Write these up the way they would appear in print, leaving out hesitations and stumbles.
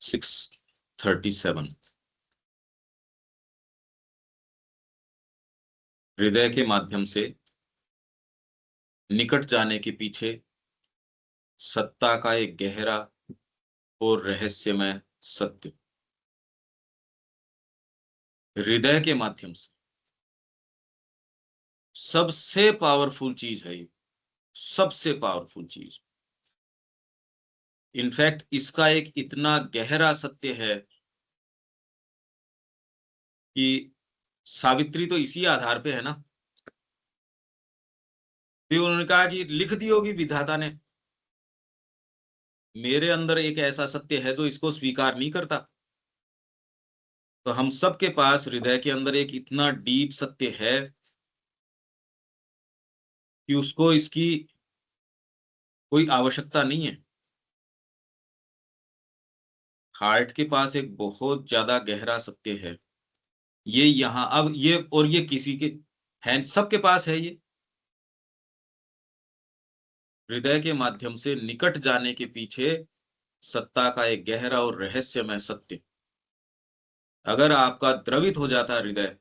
637। हृदय के माध्यम से निकट जाने के पीछे सत्ता का एक गहरा और रहस्यमय सत्य। हृदय के माध्यम से सबसे पावरफुल चीज है ये, सबसे पावरफुल चीज। इनफैक्ट इसका एक इतना गहरा सत्य है कि सावित्री तो इसी आधार पे है ना। फिर उन्होंने कहा कि लिख दी होगी विधाता ने, मेरे अंदर एक ऐसा सत्य है जो इसको स्वीकार नहीं करता। तो हम सबके पास हृदय के अंदर एक इतना डीप सत्य है कि उसको इसकी कोई आवश्यकता नहीं है। हार्ट के पास एक बहुत ज्यादा गहरा सत्य है। ये यहाँ अब ये, और ये किसी के है, सबके पास है ये। हृदय के माध्यम से निकट जाने के पीछे सत्ता का एक गहरा और रहस्यमय सत्य। अगर आपका द्रवित हो जाता हृदय,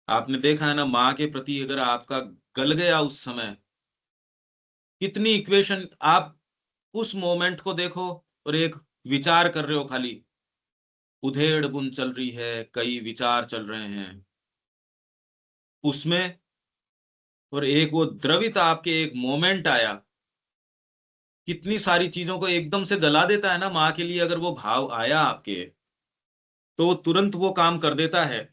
आपने देखा है ना, माँ के प्रति अगर आपका गल गया उस समय, कितनी इक्वेशन आप उस मोमेंट को देखो और एक विचार कर रहे हो, खाली उधेड़ बुन चल रही है, कई विचार चल रहे हैं उसमें, और एक वो द्रवित आपके एक मोमेंट आया, कितनी सारी चीजों को एकदम से गला देता है ना। माँ के लिए अगर वो भाव आया आपके, तो तुरंत वो काम कर देता है।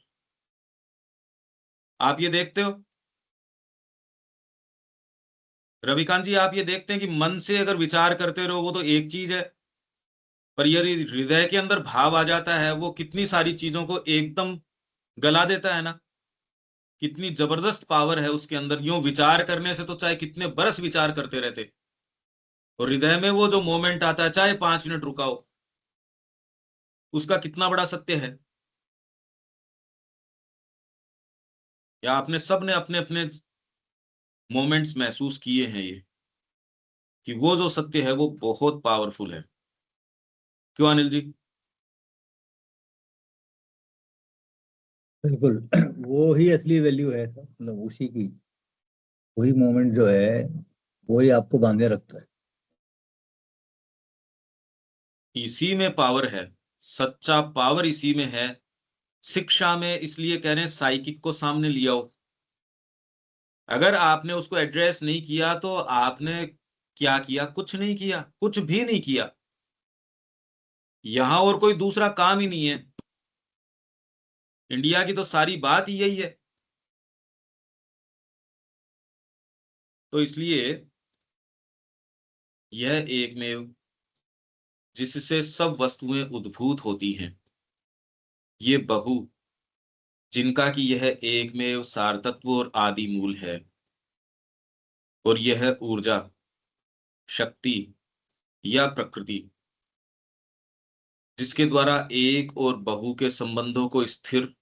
आप ये देखते हो रविकांत जी, आप ये देखते हैं कि मन से अगर विचार करते रहो वो तो एक चीज है, पर यदि हृदय के अंदर भाव आ जाता है, वो कितनी सारी चीजों को एकदम गला देता है ना। कितनी जबरदस्त पावर है उसके अंदर। यूं विचार करने से तो चाहे कितने बरस विचार करते रहते, और हृदय में वो जो मोमेंट आता है, चाहे 5 मिनट रुकाओ, उसका कितना बड़ा सत्य है। या आपने सब ने अपने अपने मोमेंट्स महसूस किए हैं ये, कि वो जो सत्य है वो बहुत पावरफुल है। क्यों अनिल जी? बिल्कुल। वो ही असली वैल्यू है सर, मतलब उसी की, वही मोमेंट जो है वही आपको बांधे रखता है। इसी में पावर है, सच्चा पावर इसी में है। शिक्षा में इसलिए कह रहे हैं साइकिक को सामने लिया हो। अगर आपने उसको एड्रेस नहीं किया तो आपने क्या किया? कुछ नहीं किया, कुछ भी नहीं किया। यहां और कोई दूसरा काम ही नहीं है। इंडिया की तो सारी बात ही यही है। तो इसलिए यह एकमेव जिससे सब वस्तुएं उद्भूत होती हैं, ये बहु जिनका कि यह एकमेव सारतत्व और आदि मूल है, और यह ऊर्जा, शक्ति या प्रकृति जिसके द्वारा एक और बहु के संबंधों को स्थिर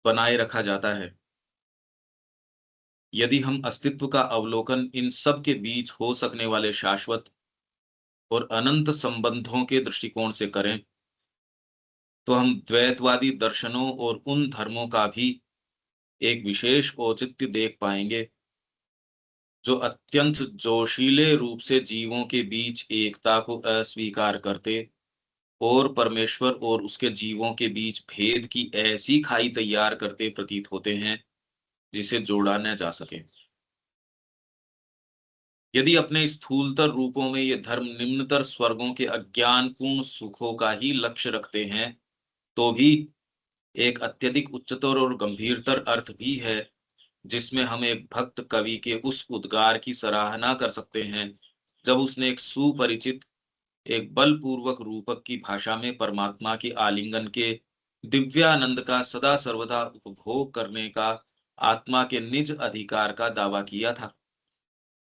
बनाए रखा जाता है। यदि हम अस्तित्व का अवलोकन इन सब के बीच हो सकने वाले शाश्वत और अनंत संबंधों के दृष्टिकोण से करें, तो हम द्वैतवादी दर्शनों और उन धर्मों का भी एक विशेष औचित्य देख पाएंगे जो अत्यंत जोशीले रूप से जीवों के बीच एकता को अस्वीकार करते और परमेश्वर और उसके जीवों के बीच भेद की ऐसी खाई तैयार करते प्रतीत होते हैं जिसे जोड़ा न जा सके। यदि अपने स्थूलतर रूपों में ये धर्म निम्नतर स्वर्गों के अज्ञानपूर्ण सुखों का ही लक्ष्य रखते हैं, तो भी एक अत्यधिक उच्चतर और गंभीरतर अर्थ भी है जिसमें हम एक भक्त कवि के उस उद्गार की सराहना कर सकते हैं जब उसने एक सुपरिचित, एक बलपूर्वक रूपक की भाषा में परमात्मा के आलिंगन के दिव्यानंद का सदा सर्वदा उपभोग करने का आत्मा के निज अधिकार का दावा किया था।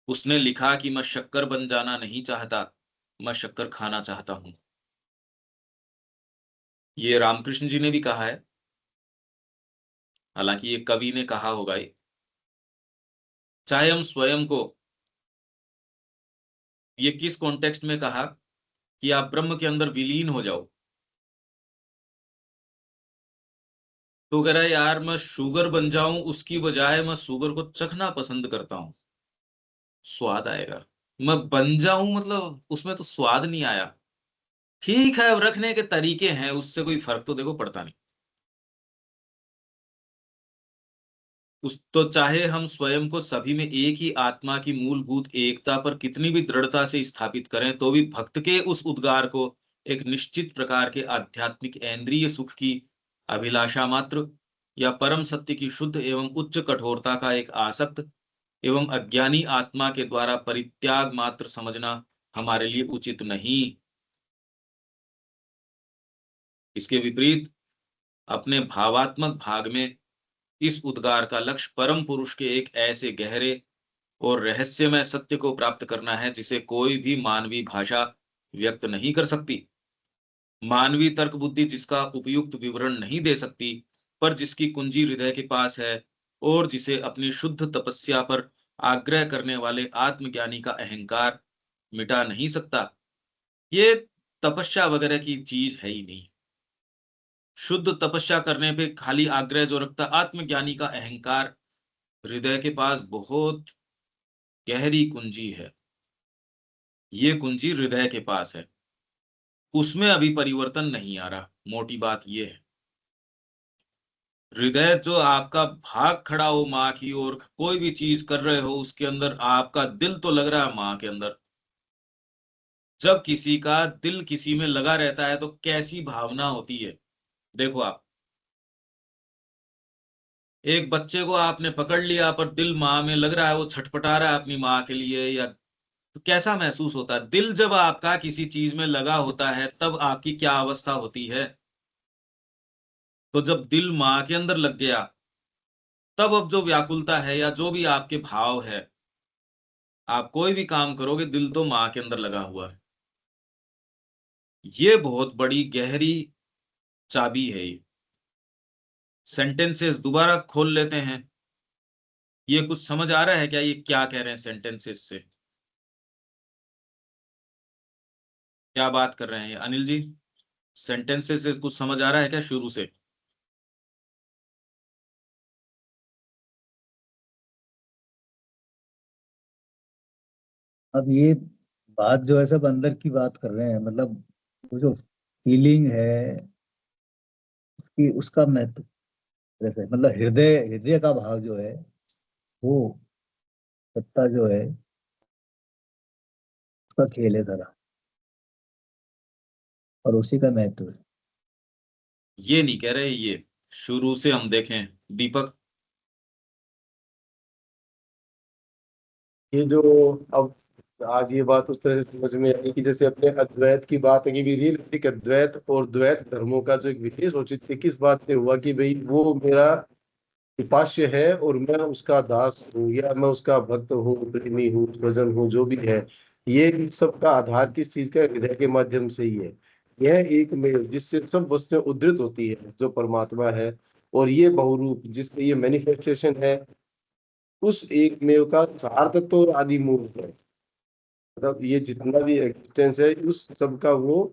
उसने लिखा कि मैं शक्कर बन जाना नहीं चाहता, मैं शक्कर खाना चाहता हूं। ये रामकृष्ण जी ने भी कहा है, हालांकि ये कवि ने कहा होगा ये। चाहे हम स्वयं को, ये किस कॉन्टेक्स्ट में कहा कि आप ब्रह्म के अंदर विलीन हो जाओ, तो कह रहा है यार मैं शुगर बन जाऊं उसकी बजाय मैं शुगर को चखना पसंद करता हूं, स्वाद आएगा। मैं बन जाऊं मतलब उसमें तो स्वाद नहीं आया। ठीक है, अब रखने के तरीके हैं, उससे कोई फर्क तो देखो पड़ता नहीं। उस तो चाहे हम स्वयं को सभी में एक ही आत्मा की मूलभूत एकता पर कितनी भी दृढ़ता से स्थापित करें, तो भी भक्त के उस उद्गार को एक निश्चित प्रकार के आध्यात्मिक ऐन्द्रिय सुख की अभिलाषा मात्र, या परम सत्य की शुद्ध एवं उच्च कठोरता का एक आसक्त एवं अज्ञानी आत्मा के द्वारा परित्याग मात्र समझना हमारे लिए उचित नहीं। इसके विपरीत अपने भावात्मक भाग में इस उद्गार का लक्ष्य परम पुरुष के एक ऐसे गहरे और रहस्यमय सत्य को प्राप्त करना है जिसे कोई भी मानवीय भाषा व्यक्त नहीं कर सकती। मानवीय तर्क बुद्धि जिसका उपयुक्त विवरण नहीं दे सकती, पर जिसकी कुंजी हृदय के पास है, और जिसे अपनी शुद्ध तपस्या पर आग्रह करने वाले आत्मज्ञानी का अहंकार मिटा नहीं सकता। ये तपस्या वगैरह की चीज है ही नहीं। शुद्ध तपस्या करने पे खाली आग्रह जो रखता, आत्मज्ञानी का अहंकार हृदय के पास बहुत गहरी कुंजी है। ये कुंजी हृदय के पास है, उसमें अभी परिवर्तन नहीं आ रहा। मोटी बात ये है, हृदय जो आपका भाग खड़ा हो माँ की ओर, कोई भी चीज कर रहे हो उसके अंदर आपका दिल तो लग रहा है माँ के अंदर। जब किसी का दिल किसी में लगा रहता है तो कैसी भावना होती है। देखो आप, एक बच्चे को आपने पकड़ लिया पर दिल माँ में लग रहा है, वो छटपटा रहा है अपनी माँ के लिए, या तो कैसा महसूस होता है। दिल जब आपका किसी चीज में लगा होता है तब आपकी क्या अवस्था होती है। तो जब दिल माँ के अंदर लग गया, तब अब जो व्याकुलता है या जो भी आपके भाव है, आप कोई भी काम करोगे दिल तो माँ के अंदर लगा हुआ है। ये बहुत बड़ी गहरी चाबी है ये। सेंटेंसेस दोबारा खोल लेते हैं। ये कुछ समझ आ रहा है क्या, ये क्या कह रहे हैं सेंटेंसेस से, क्या बात कर रहे हैं ये अनिल जी? सेंटेंसेस से कुछ समझ आ रहा है क्या शुरू से? अब ये बात जो है सब अंदर की बात कर रहे हैं, मतलब वो जो फीलिंग है कि उसका महत्व, जैसे मतलब हृदय हृदय का भाव जो है वो सत्ता जो है उसका खेल है सारा, और उसी का महत्व है। ये नहीं कह रहे ये, शुरू से हम देखें। दीपक। ये जो अब आज ये बात उस तरह से समझ में आई कि जैसे अपने अद्वैत की बात है कि भी रियलिस्टिक अद्वैत और द्वैत धर्मों का जो एक विशेष औचित्य किस बात पे हुआ कि भाई वो मेरा उपास्य है और मैं उसका दास हूँ या मैं उसका भक्त हूँ, प्रेमी हूँ, स्वजन हूँ, जो भी है। ये इन सब का आधार किस चीज का, हृदय के माध्यम से ही है। यह एक मेल जिससे सब वस्तुएं उद्धृत होती है जो परमात्मा है, और ये बहुरूप जिससे ये मैनिफेस्टेशन है उस एक मेव का सार तत्व और आदि मूल है। मतलब ये जितना भी एग्जिस्टेंस है उस सब का वो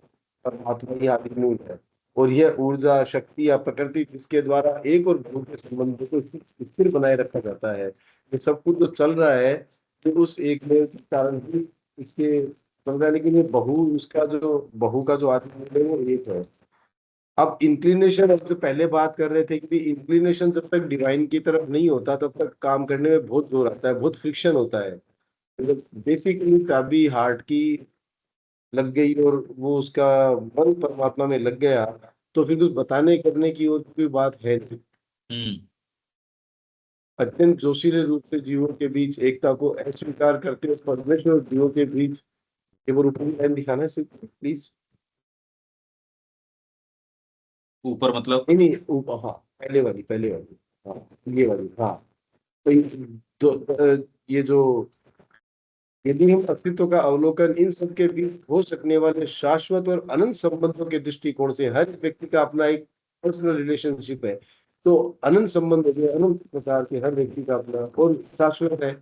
परमात्मा ही आदि मूल है। और यह ऊर्जा, शक्ति या प्रकृति जिसके द्वारा एक और बहु के संबंध को स्थिर बनाए रखा जाता है, ये सब कुछ जो चल रहा है तो उस एक में के कारण ही इसके चल रहा है। लेकिन ये बहु, उसका जो बहु का जो आदि मूल है वो एक है। अब इंक्लिनेशन, अब जो पहले बात कर रहे थे कि इंक्लिनेशन जब तक डिवाइन की तरफ नहीं होता तब तक काम करने में बहुत जोर आता है, बहुत फ्रिक्शन होता है। बेसिकली चाबी हार्ट की लग गई और वो उसका मन परमात्मा में लग गया, तो फिर कुछ बताने करने की और कोई बात है नहीं। हम्म। अत्यंत जोशीले रूप से जीवों के बीच एकता को अस्वीकार करते हुए परमेश्वर और जीवों के बीच, ये वो ऊपरी लाइन दिखाना है सिर्फ प्लीज। ऊपर मतलब? नहीं नहीं, हाँ, पहले वाली, हाँ, ये वाली, हाँ। तो ये जो, यदि हम अस्तित्व का अवलोकन इन सब के बीच हो सकने वाले शाश्वत और अनंत संबंधों के दृष्टिकोण से, हर व्यक्ति का अपना एक पर्सनल रिलेशनशिप है, तो अनंत संबंध जो है, अनंत प्रकार के हर व्यक्ति का अपना और शाश्वत है,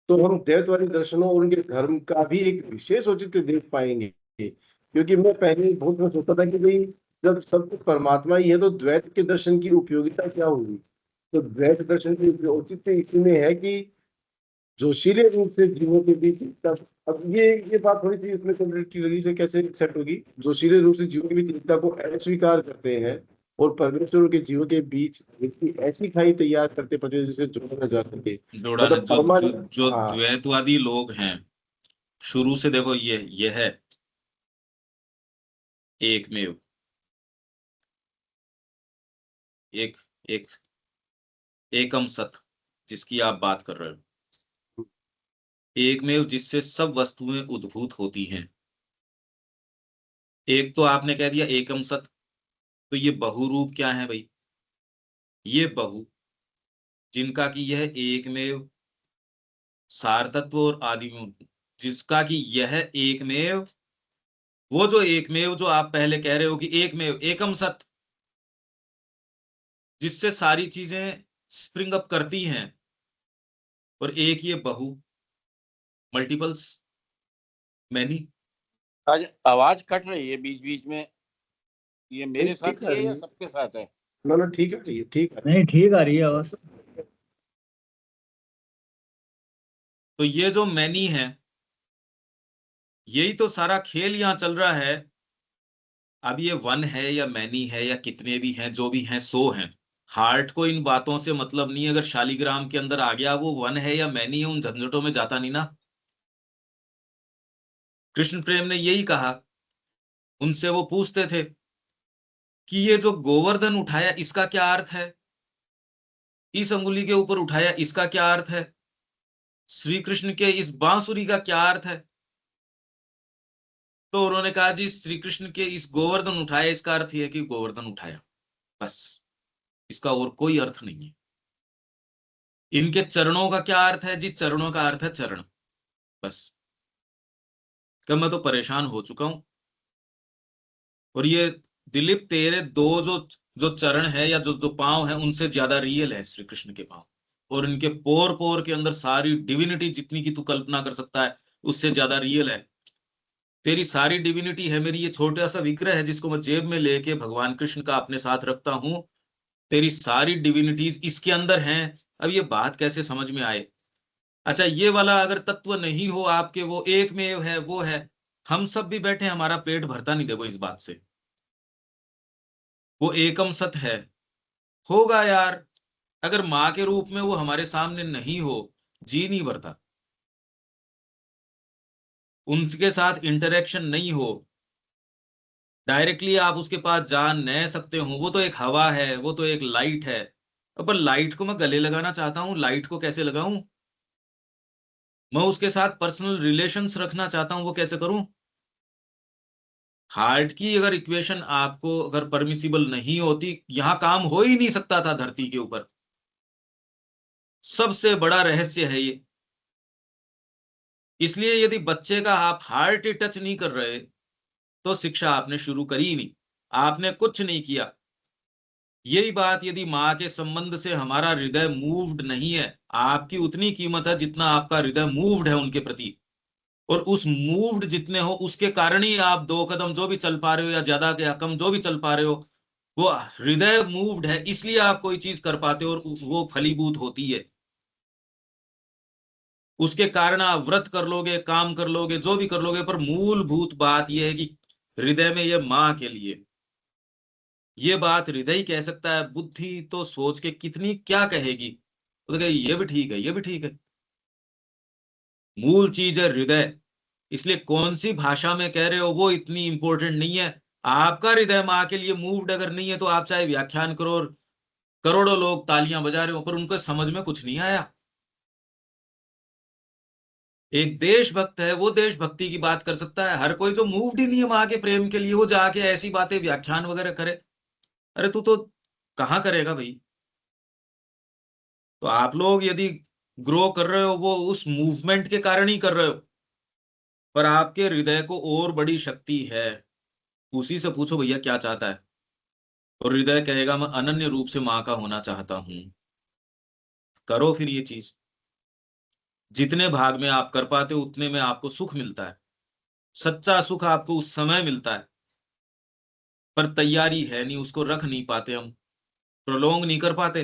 तो हम दैवत्वादी दर्शनों और उनके धर्म का भी एक विशेष औचित्य देख पाएंगे। क्योंकि मैं पहले बहुत सोचता था कि भाई जब सब कुछ परमात्मा ही है तो द्वैत के दर्शन की उपयोगिता क्या होगी? तो द्वैत दर्शन की औचित्य इसमें है कि जोशीले रूप से जीवों के बीच एकता। अब ये बात थोड़ी सी उसमें कॉन्ट्रडिक्टरी लगी, से कैसे सेट होगी? जोशीले रूप से जीवों के बीच एकता को अस्वीकार करते हैं और परमेश्वर के जीवों के बीच एक ऐसी खाई तैयार करते पड़ते जिसे जोड़ा न जा सके। जोड़ा ने मतलब जो हाँ, द्वैतवादी लोग हैं, शुरू से देखो, ये है एकमेव, एक एक एकम सत जिसकी आप बात कर रहे हो, एकमेव जिससे सब वस्तुएं उद्भूत होती हैं। एक तो आपने कह दिया एकम सत, तो ये बहुरूप क्या है भाई? ये बहु, जिनका कि यह एकमेव सारतत्व और आदिमूर्त, जिसका कि यह एकमेव, वो जो एकमेव जो आप पहले कह रहे हो कि एकमेव एकम सत, जिससे सारी चीजें स्प्रिंग अप करती हैं, और एक ये बहु, मल्टीपल्स, मैनी। आज आवाज कट रही है बीच बीच में, ये मेरे साथ ठीक ही आ है रही या है। सबके साथ है? ना ठीक आ रही है, ठीक आ रही नहीं, ठीक आ रही है आवाज। तो ये जो मैनी है, यही तो सारा खेल यहां चल रहा है। अब ये वन है या मैनी है या कितने भी हैं, जो भी हैं सो हैं, हार्ट को इन बातों से मतलब नहीं है। अगर शालिग्राम के अंदर आ गया वो वन है या मैनी है, उन झंझटों में जाता नहीं ना। कृष्ण प्रेम ने यही कहा, उनसे वो पूछते थे कि ये जो गोवर्धन उठाया इसका क्या अर्थ है, इस अंगुली के ऊपर उठाया इसका क्या अर्थ है, श्री कृष्ण के इस बांसुरी का क्या अर्थ है? तो उन्होंने कहा जी, श्री कृष्ण के इस गोवर्धन उठाया इसका अर्थ यह है कि गोवर्धन उठाया, बस, इसका और कोई अर्थ नहीं है। इनके चरणों का क्या अर्थ है जी? चरणों का अर्थ है चरण, बस। कब मैं तो परेशान हो चुका हूं। और ये दिलीप, तेरे दो जो जो चरण है या जो जो पांव है, उनसे ज्यादा रियल है श्री कृष्ण के पांव, और इनके पोर पोर के अंदर सारी डिविनिटी जितनी की तू कल्पना कर सकता है उससे ज्यादा रियल है। तेरी सारी डिविनिटी है मेरी ये छोटा सा विग्रह है जिसको मैं जेब में लेके भगवान कृष्ण का अपने साथ रखता हूं। तेरी सारी डिविनिटीज इसके अंदर हैं। अब ये बात कैसे समझ में आए? अच्छा, ये वाला अगर तत्व नहीं हो आपके, वो एक में है, वो है, हम सब भी बैठे, हमारा पेट भरता नहीं देखो इस बात से। वो एकम सत है, होगा यार। अगर माँ के रूप में वो हमारे सामने नहीं हो, जी नहीं भरता। उनके साथ इंटरेक्शन नहीं हो, डायरेक्टली आप उसके पास जा नहीं सकते हो। वो तो एक हवा है, वो तो एक लाइट है। पर लाइट को मैं गले लगाना चाहता हूँ, लाइट को कैसे लगाऊं? मैं उसके साथ पर्सनल रिलेशंस रखना चाहता हूं, वो कैसे करूं? हार्ट की अगर इक्वेशन आपको अगर परमिसिबल नहीं होती, यहां काम हो ही नहीं सकता था धरती के ऊपर। सबसे बड़ा रहस्य है ये। इसलिए यदि बच्चे का आप हार्ट ही टच नहीं कर रहे, तो शिक्षा आपने शुरू करी ही नहीं, आपने कुछ नहीं किया। यही बात यदि माँ के संबंध से हमारा हृदय मूव्ड नहीं है, आपकी उतनी कीमत है जितना आपका हृदय मूव्ड है उनके प्रति। और उस मूव्ड जितने हो, उसके कारण ही आप 2 कदम जो भी चल पा रहे हो या ज्यादा या कम जो भी चल पा रहे हो, वो हृदय मूव्ड है, इसलिए आप कोई चीज कर पाते हो और वो फलीभूत होती है। उसके कारण आप व्रत कर लोगे, काम कर लोगे, जो भी कर लोगे, पर मूलभूत बात यह है कि हृदय में ये मां के लिए, ये बात हृदय ही कह सकता है। बुद्धि तो सोच के कितनी क्या कहेगी, तो कहे ये भी ठीक है, ये भी ठीक है। मूल चीज है हृदय। इसलिए कौन सी भाषा में कह रहे हो वो इतनी इंपॉर्टेंट नहीं है। आपका हृदय माँ के लिए मूव्ड अगर नहीं है, तो आप चाहे व्याख्यान करो और करोड़ों लोग तालियां बजा रहे हो, पर उनको समझ में कुछ नहीं आया। एक देशभक्त है, वो देशभक्ति की बात कर सकता है। हर कोई जो मूव्ड ही नहीं है माँ के प्रेम के लिए, वो जाके ऐसी बातें व्याख्यान वगैरह करे। अरे तू तो कहाँ करेगा भाई? तो आप लोग यदि ग्रो कर रहे हो, वो उस मूवमेंट के कारण ही कर रहे हो, पर आपके हृदय को और बड़ी शक्ति है। उसी से पूछो भैया क्या चाहता है, और हृदय कहेगा मैं अनन्य रूप से मां का होना चाहता हूं। करो फिर ये चीज। जितने भाग में आप कर पाते हो उतने में आपको सुख मिलता है। सच्चा सुख आपको उस समय मिलता है। पर तैयारी है नहीं, उसको रख नहीं पाते, हम प्रोलोंग नहीं कर पाते।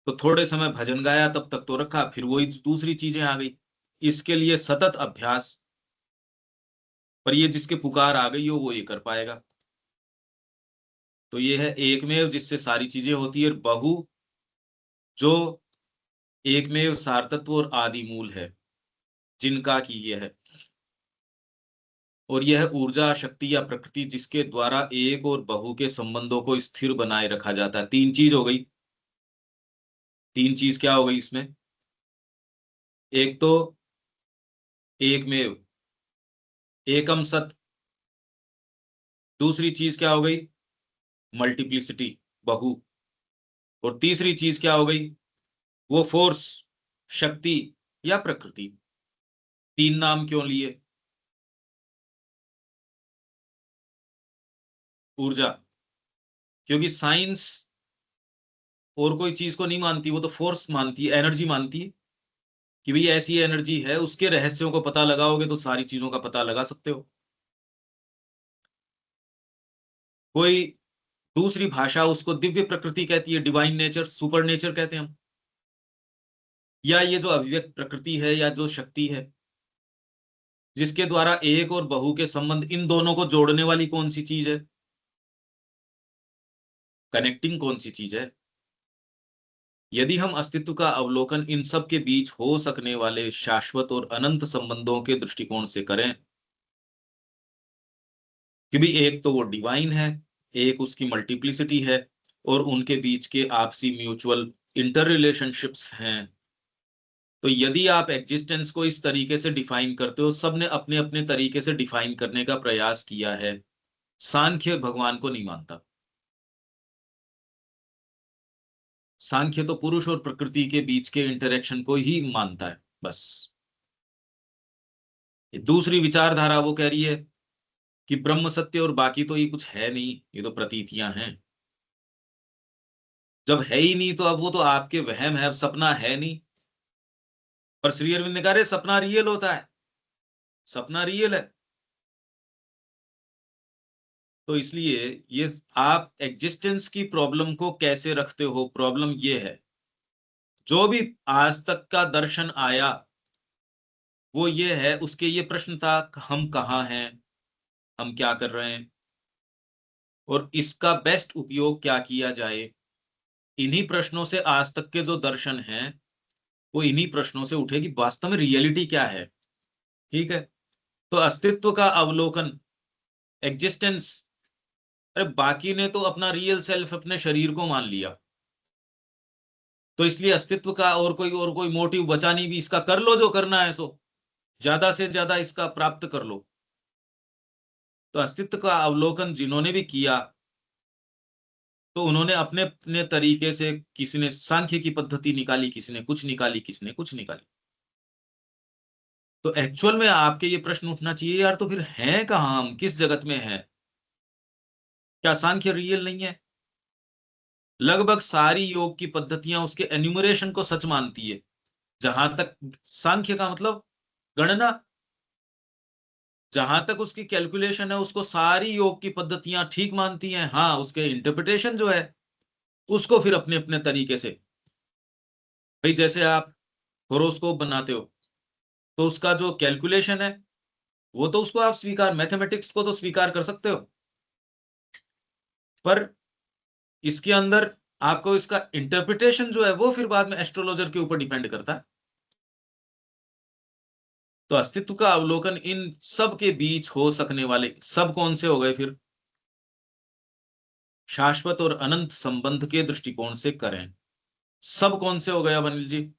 तो थोड़े समय भजन गाया, तब तक तो रखा, फिर वही दूसरी चीजें आ गई। इसके लिए सतत अभ्यास। पर ये जिसके पुकार आ गई हो वो ये कर पाएगा। तो ये है एकमेव जिससे सारी चीजें होती है, बहु जो एकमेव सारतत्व और आदि मूल है, जिनका की ये है। और यह ऊर्जा, शक्ति या प्रकृति जिसके द्वारा एक और बहु के संबंधों को स्थिर बनाए रखा जाता है। तीन चीज हो गई। तीन चीज क्या हो गई इसमें? एक तो एकमेव, एकम सत। दूसरी चीज क्या हो गई? मल्टीप्लिसिटी, बहु। और तीसरी चीज क्या हो गई? वो फोर्स, शक्ति या प्रकृति। तीन नाम क्यों लिए? ऊर्जा, क्योंकि साइंस और कोई चीज को नहीं मानती, वो तो फोर्स मानती है, एनर्जी मानती है कि भाई ऐसी एनर्जी है, उसके रहस्यों को पता लगाओगे तो सारी चीजों का पता लगा सकते हो। कोई दूसरी भाषा उसको दिव्य प्रकृति कहती है, डिवाइन नेचर, सुपर नेचर कहते हैं हम। या ये जो अभिव्यक्त प्रकृति है या जो शक्ति है जिसके द्वारा एक और बहु के संबंध, इन दोनों को जोड़ने वाली कौन सी चीज है? कनेक्टिंग कौन सी चीज है? यदि हम अस्तित्व का अवलोकन इन सब के बीच हो सकने वाले शाश्वत और अनंत संबंधों के दृष्टिकोण से करें, कि भी एक तो वो डिवाइन है, एक उसकी मल्टीप्लिसिटी है, और उनके बीच के आपसी म्यूचुअल इंटर रिलेशनशिप्स हैं। तो यदि आप एग्जिस्टेंस को इस तरीके से डिफाइन करते हो, सबने अपने अपने तरीके से डिफाइन करने का प्रयास किया है। सांख्य भगवान को नहीं मानता। सांख्य तो पुरुष और प्रकृति के बीच के इंटरेक्शन को ही मानता है बस। दूसरी विचारधारा वो कह रही है कि ब्रह्म सत्य और बाकी तो ये कुछ है नहीं, ये तो प्रतीतियां हैं। जब है ही नहीं तो अब वो तो आपके वहम है, अब सपना है नहीं। पर श्री अरविंद ने कहा रे सपना रियल होता है, सपना रियल है। तो इसलिए ये आप एग्जिस्टेंस की प्रॉब्लम को कैसे रखते हो, प्रॉब्लम ये है। जो भी आज तक का दर्शन आया वो ये है, उसके ये प्रश्न था, हम कहाँ हैं, हम क्या कर रहे हैं, और इसका बेस्ट उपयोग क्या किया जाए। इन्हीं प्रश्नों से आज तक के जो दर्शन हैं वो इन्हीं प्रश्नों से उठेगी, वास्तव में रियलिटी क्या है। ठीक है। तो अस्तित्व का अवलोकन, एग्जिस्टेंस, अरे बाकी ने तो अपना रियल सेल्फ अपने शरीर को मान लिया, तो इसलिए अस्तित्व का और कोई मोटिव बचा नहीं। भी इसका कर लो जो करना है, सो ज्यादा से ज्यादा इसका प्राप्त कर लो। तो अस्तित्व का अवलोकन जिन्होंने भी किया तो उन्होंने अपने अपने तरीके से, किसी ने सांख्य की पद्धति निकाली, किसी ने कुछ निकाली, किसी ने कुछ निकाली। तो एक्चुअल में आपके ये प्रश्न उठना चाहिए, यार तो फिर हैं कहाँ हम, किस जगत में हैं? क्या सांख्य रियल नहीं है? लगभग सारी योग की पद्धतियां उसके एन्यूमरेशन को सच मानती है। जहां तक सांख्य का मतलब गणना, जहां तक उसकी कैलकुलेशन है, उसको सारी योग की पद्धतियां ठीक मानती हैं। हाँ, उसके इंटरप्रिटेशन जो है उसको फिर अपने अपने तरीके से, भाई जैसे आप होरोस्कोप बनाते हो तो उसका जो कैलकुलेशन है वो तो उसको आप स्वीकार, मैथमेटिक्स को तो स्वीकार कर सकते हो, पर इसके अंदर आपको इसका इंटरप्रिटेशन जो है वो फिर बाद में एस्ट्रोलॉजर के ऊपर डिपेंड करता है। तो अस्तित्व का अवलोकन इन सब के बीच हो सकने वाले सब कौन से हो गए फिर? शाश्वत और अनंत संबंध के दृष्टिकोण से करें। सब कौन से हो गया अनिल जी?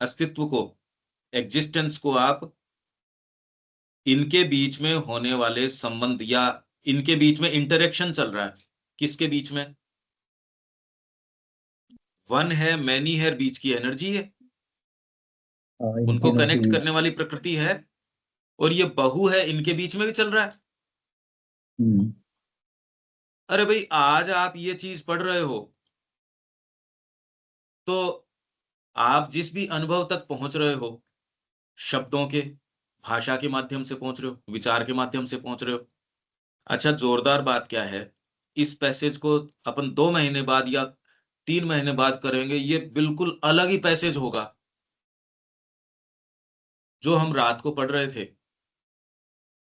अस्तित्व को, एग्जिस्टेंस को आप इनके बीच में होने वाले संबंध, या इनके बीच में इंटरेक्शन चल रहा है, किसके बीच में? वन है, मैनी है, बीच की एनर्जी है, इन उनको तीनों के कनेक्ट बीच। करने वाली प्रकृति है, और ये बहु है, इनके बीच में भी चल रहा है। हम्म। अरे भाई आज आप ये चीज पढ़ रहे हो तो आप जिस भी अनुभव तक पहुंच रहे हो, शब्दों के, भाषा के माध्यम से पहुंच रहे हो, विचार के माध्यम से पहुंच रहे हो। अच्छा, जोरदार बात क्या है, इस पैसेज को अपन 2 महीने बाद या 3 महीने बाद करेंगे, ये बिल्कुल अलग ही पैसेज होगा। जो हम रात को पढ़ रहे थे,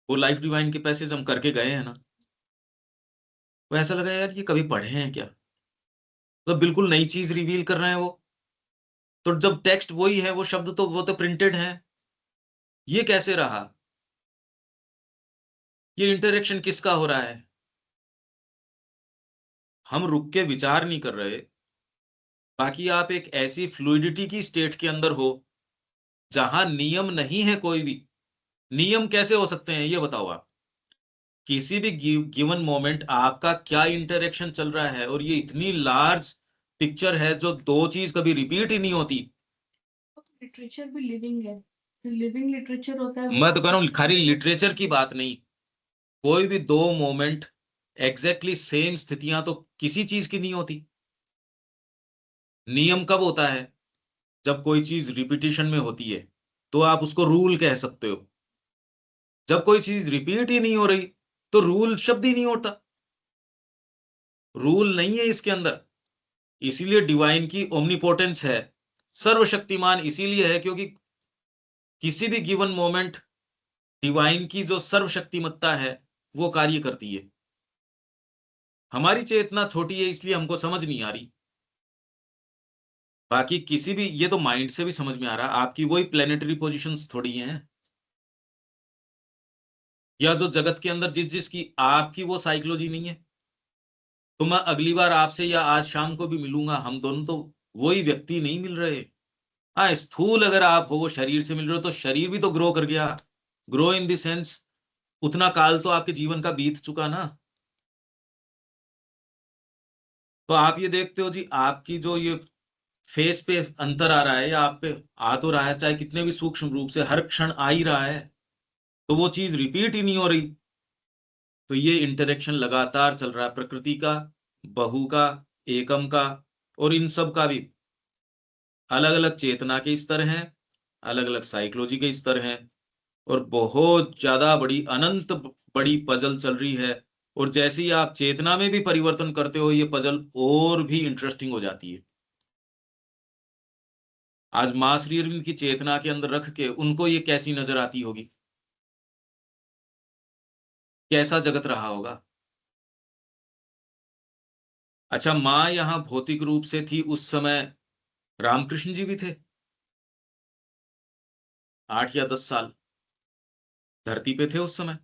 वो लाइफ डिवाइन के पैसेज हम करके गए हैं ना, वो ऐसा लगा यार ये कभी पढ़े हैं क्या, तो बिल्कुल नई चीज रिवील कर रहे हैं वो। तो जब टेक्स्ट वही है, वो शब्द तो वो तो प्रिंटेड है, ये कैसे रहा, ये इंटरेक्शन किसका हो रहा है। हम रुक के विचार नहीं कर रहे, बाकी आप एक ऐसी फ्लूइडिटी की स्टेट के अंदर हो जहां नियम नहीं है कोई भी। नियम कैसे हो सकते हैं ये बताओ आप। किसी भी गिवन मोमेंट आपका क्या इंटरेक्शन चल रहा है, और ये इतनी लार्ज पिक्चर है जो दो चीज कभी रिपीट ही नहीं होती। लिटरेचर भी लिविंग है, लिविंग लिटरेचर होता है। मैं तो कह रहा हूँ खाली लिटरेचर की बात नहीं, कोई भी दो मोमेंट एग्जैक्टली सेम स्थितियां तो किसी चीज की नहीं होती। नियम कब होता है, जब कोई चीज रिपीटिशन में होती है तो आप उसको रूल कह सकते हो। जब कोई चीज रिपीट ही नहीं हो रही तो रूल शब्द ही नहीं होता, रूल नहीं है इसके अंदर। इसीलिए डिवाइन की ओमनीपोटेंस है, सर्वशक्तिमान इसीलिए है क्योंकि किसी भी गिवन मोमेंट डिवाइन की जो सर्वशक्तिमत्ता है वो कार्य करती है। हमारी चेतना छोटी है इसलिए हमको समझ नहीं आ रही, बाकी किसी भी, ये तो माइंड से भी समझ में आ रहा है, आपकी वही प्लेनेटरी पोजीशंस थोड़ी हैं, या जो जगत के अंदर जिस जिसकी आपकी वो साइकोलॉजी नहीं है। तो मैं अगली बार आपसे या आज शाम को भी मिलूंगा, हम दोनों तो वही व्यक्ति नहीं मिल रहे। हाँ, स्थूल अगर आप हो, वो शरीर से मिल रहे हो, तो शरीर भी तो ग्रो कर गया। ग्रो इन द सेंस, उतना काल तो आपके जीवन का बीत चुका ना। तो आप ये देखते हो जी, आपकी जो ये फेस पे अंतर आ रहा है या आप पे आ तो रहा है, चाहे कितने भी सूक्ष्म रूप से, हर क्षण आ ही रहा है, तो वो चीज रिपीट ही नहीं हो रही। तो ये इंटरेक्शन लगातार चल रहा है, प्रकृति का, बहु का, एकम का, और इन सब का भी अलग अलग चेतना के स्तर हैं, अलग अलग साइकोलॉजी के स्तर हैं, और बहुत ज्यादा बड़ी, अनंत बड़ी पजल चल रही है। और जैसे ही आप चेतना में भी परिवर्तन करते हो, ये पजल और भी इंटरेस्टिंग हो जाती है। आज मां श्री अरविंद की चेतना के अंदर रख के उनको ये कैसी नजर आती होगी, कैसा जगत रहा होगा। अच्छा, मां यहां भौतिक रूप से थी उस समय, रामकृष्ण जी भी थे, 8 या 10 साल धरती पे थे उस समय।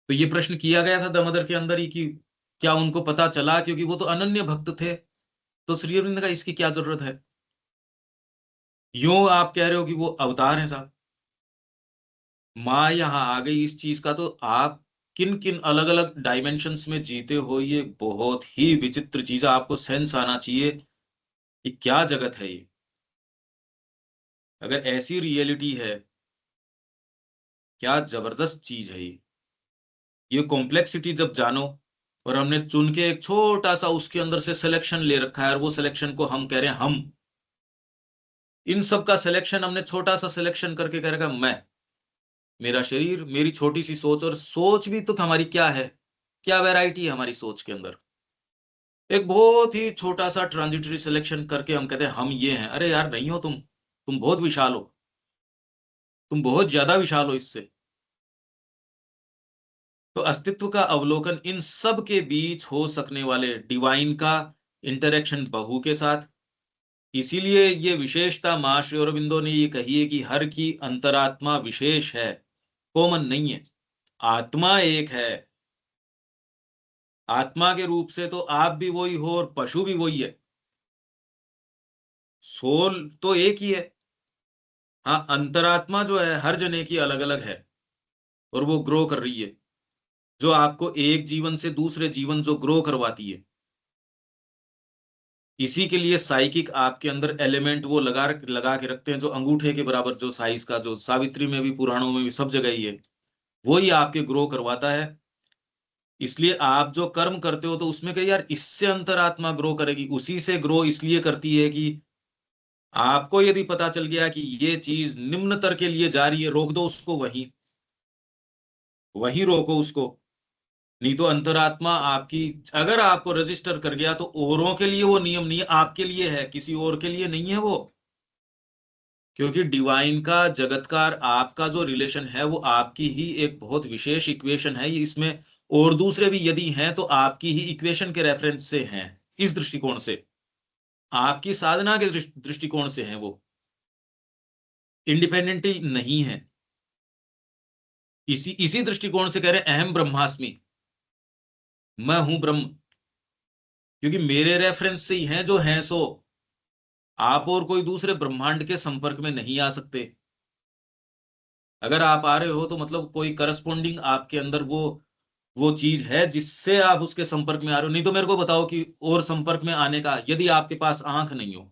तो ये प्रश्न किया गया था दामोदर के अंदर ही कि क्या उनको पता चला, क्योंकि वो तो अनन्य भक्त थे। तो श्री अरविंद ने कहा इसकी क्या जरूरत है, यूं आप कह रहे हो कि वो अवतार है साहब, माँ यहाँ आ गई इस चीज का, तो आप किन किन अलग अलग डायमेंशंस में जीते हो, ये बहुत ही विचित्र चीज है। आपको सेंस आना चाहिए कि क्या जगत है ये। अगर ऐसी रियलिटी है, क्या जबरदस्त चीज है ये कॉम्प्लेक्सिटी जब जानो। और हमने चुन के एक छोटा सा उसके अंदर से सिलेक्शन ले रखा है, और वो सिलेक्शन को हम कह रहे हैं हम, इन सब का सिलेक्शन हमने छोटा सा सिलेक्शन करके कह रखा मैं, मेरा शरीर, मेरी छोटी सी सोच। और सोच भी तो हमारी क्या है, क्या वैरायटी है हमारी सोच के अंदर। एक बहुत ही छोटा सा ट्रांजिटरी सिलेक्शन करके हम कहते हैं हम ये हैं। अरे यार नहीं हो तुम बहुत विशाल हो, तुम बहुत ज्यादा विशाल हो इससे। तो अस्तित्व का अवलोकन इन सब के बीच हो सकने वाले डिवाइन का इंटरेक्शन बहु के साथ। इसीलिए ये विशेषता मां श्री अरविंदो ने ये कही है कि हर की अंतरात्मा विशेष है, कॉमन नहीं है। आत्मा एक है, आत्मा के रूप से तो आप भी वही हो और पशु भी वही है, सोल तो एक ही है। हाँ, अंतरात्मा जो है हर जने की अलग अलग है, और वो ग्रो कर रही है, जो आपको एक जीवन से दूसरे जीवन जो ग्रो करवाती है। इसी के लिए साइकिक आपके अंदर एलिमेंट वो लगा के रखते हैं, जो अंगूठे के बराबर, जो साइज का, जो सावित्री में भी, पुराणों में भी, सब जगह ही है, वही आपके ग्रो करवाता है। इसलिए आप जो कर्म करते हो तो उसमें कहीं यार इससे अंतरात्मा ग्रो करेगी, उसी से ग्रो इसलिए करती है कि आपको यदि पता चल गया कि ये चीज निम्नतर के लिए जा रही है, रोक दो उसको, वहीं वहीं रोको उसको। नहीं तो अंतरात्मा आपकी, अगर आपको रजिस्टर कर गया तो औरों के लिए वो नियम नहीं है, आपके लिए है, किसी और के लिए नहीं है वो। क्योंकि डिवाइन का, जगतकार, आपका जो रिलेशन है वो आपकी ही एक बहुत विशेष इक्वेशन है। ये इसमें और दूसरे भी यदि हैं तो आपकी ही इक्वेशन के रेफरेंस से हैं, इस दृष्टिकोण से, आपकी साधना के दृष्टिकोण से हैं, वो इंडिपेंडेंटली नहीं है। इसी इसी दृष्टिकोण से कह रहे हैं अहम ब्रह्मास्मि, मैं हूं ब्रह्म, क्योंकि मेरे रेफरेंस से ही हैं जो हैं सो। आप और कोई दूसरे ब्रह्मांड के संपर्क में नहीं आ सकते। अगर आप आ रहे हो तो मतलब कोई करस्पॉन्डिंग आपके अंदर वो चीज है जिससे आप उसके संपर्क में आ रहे हो। नहीं तो मेरे को बताओ कि और संपर्क में आने का, यदि आपके पास आंख नहीं हो,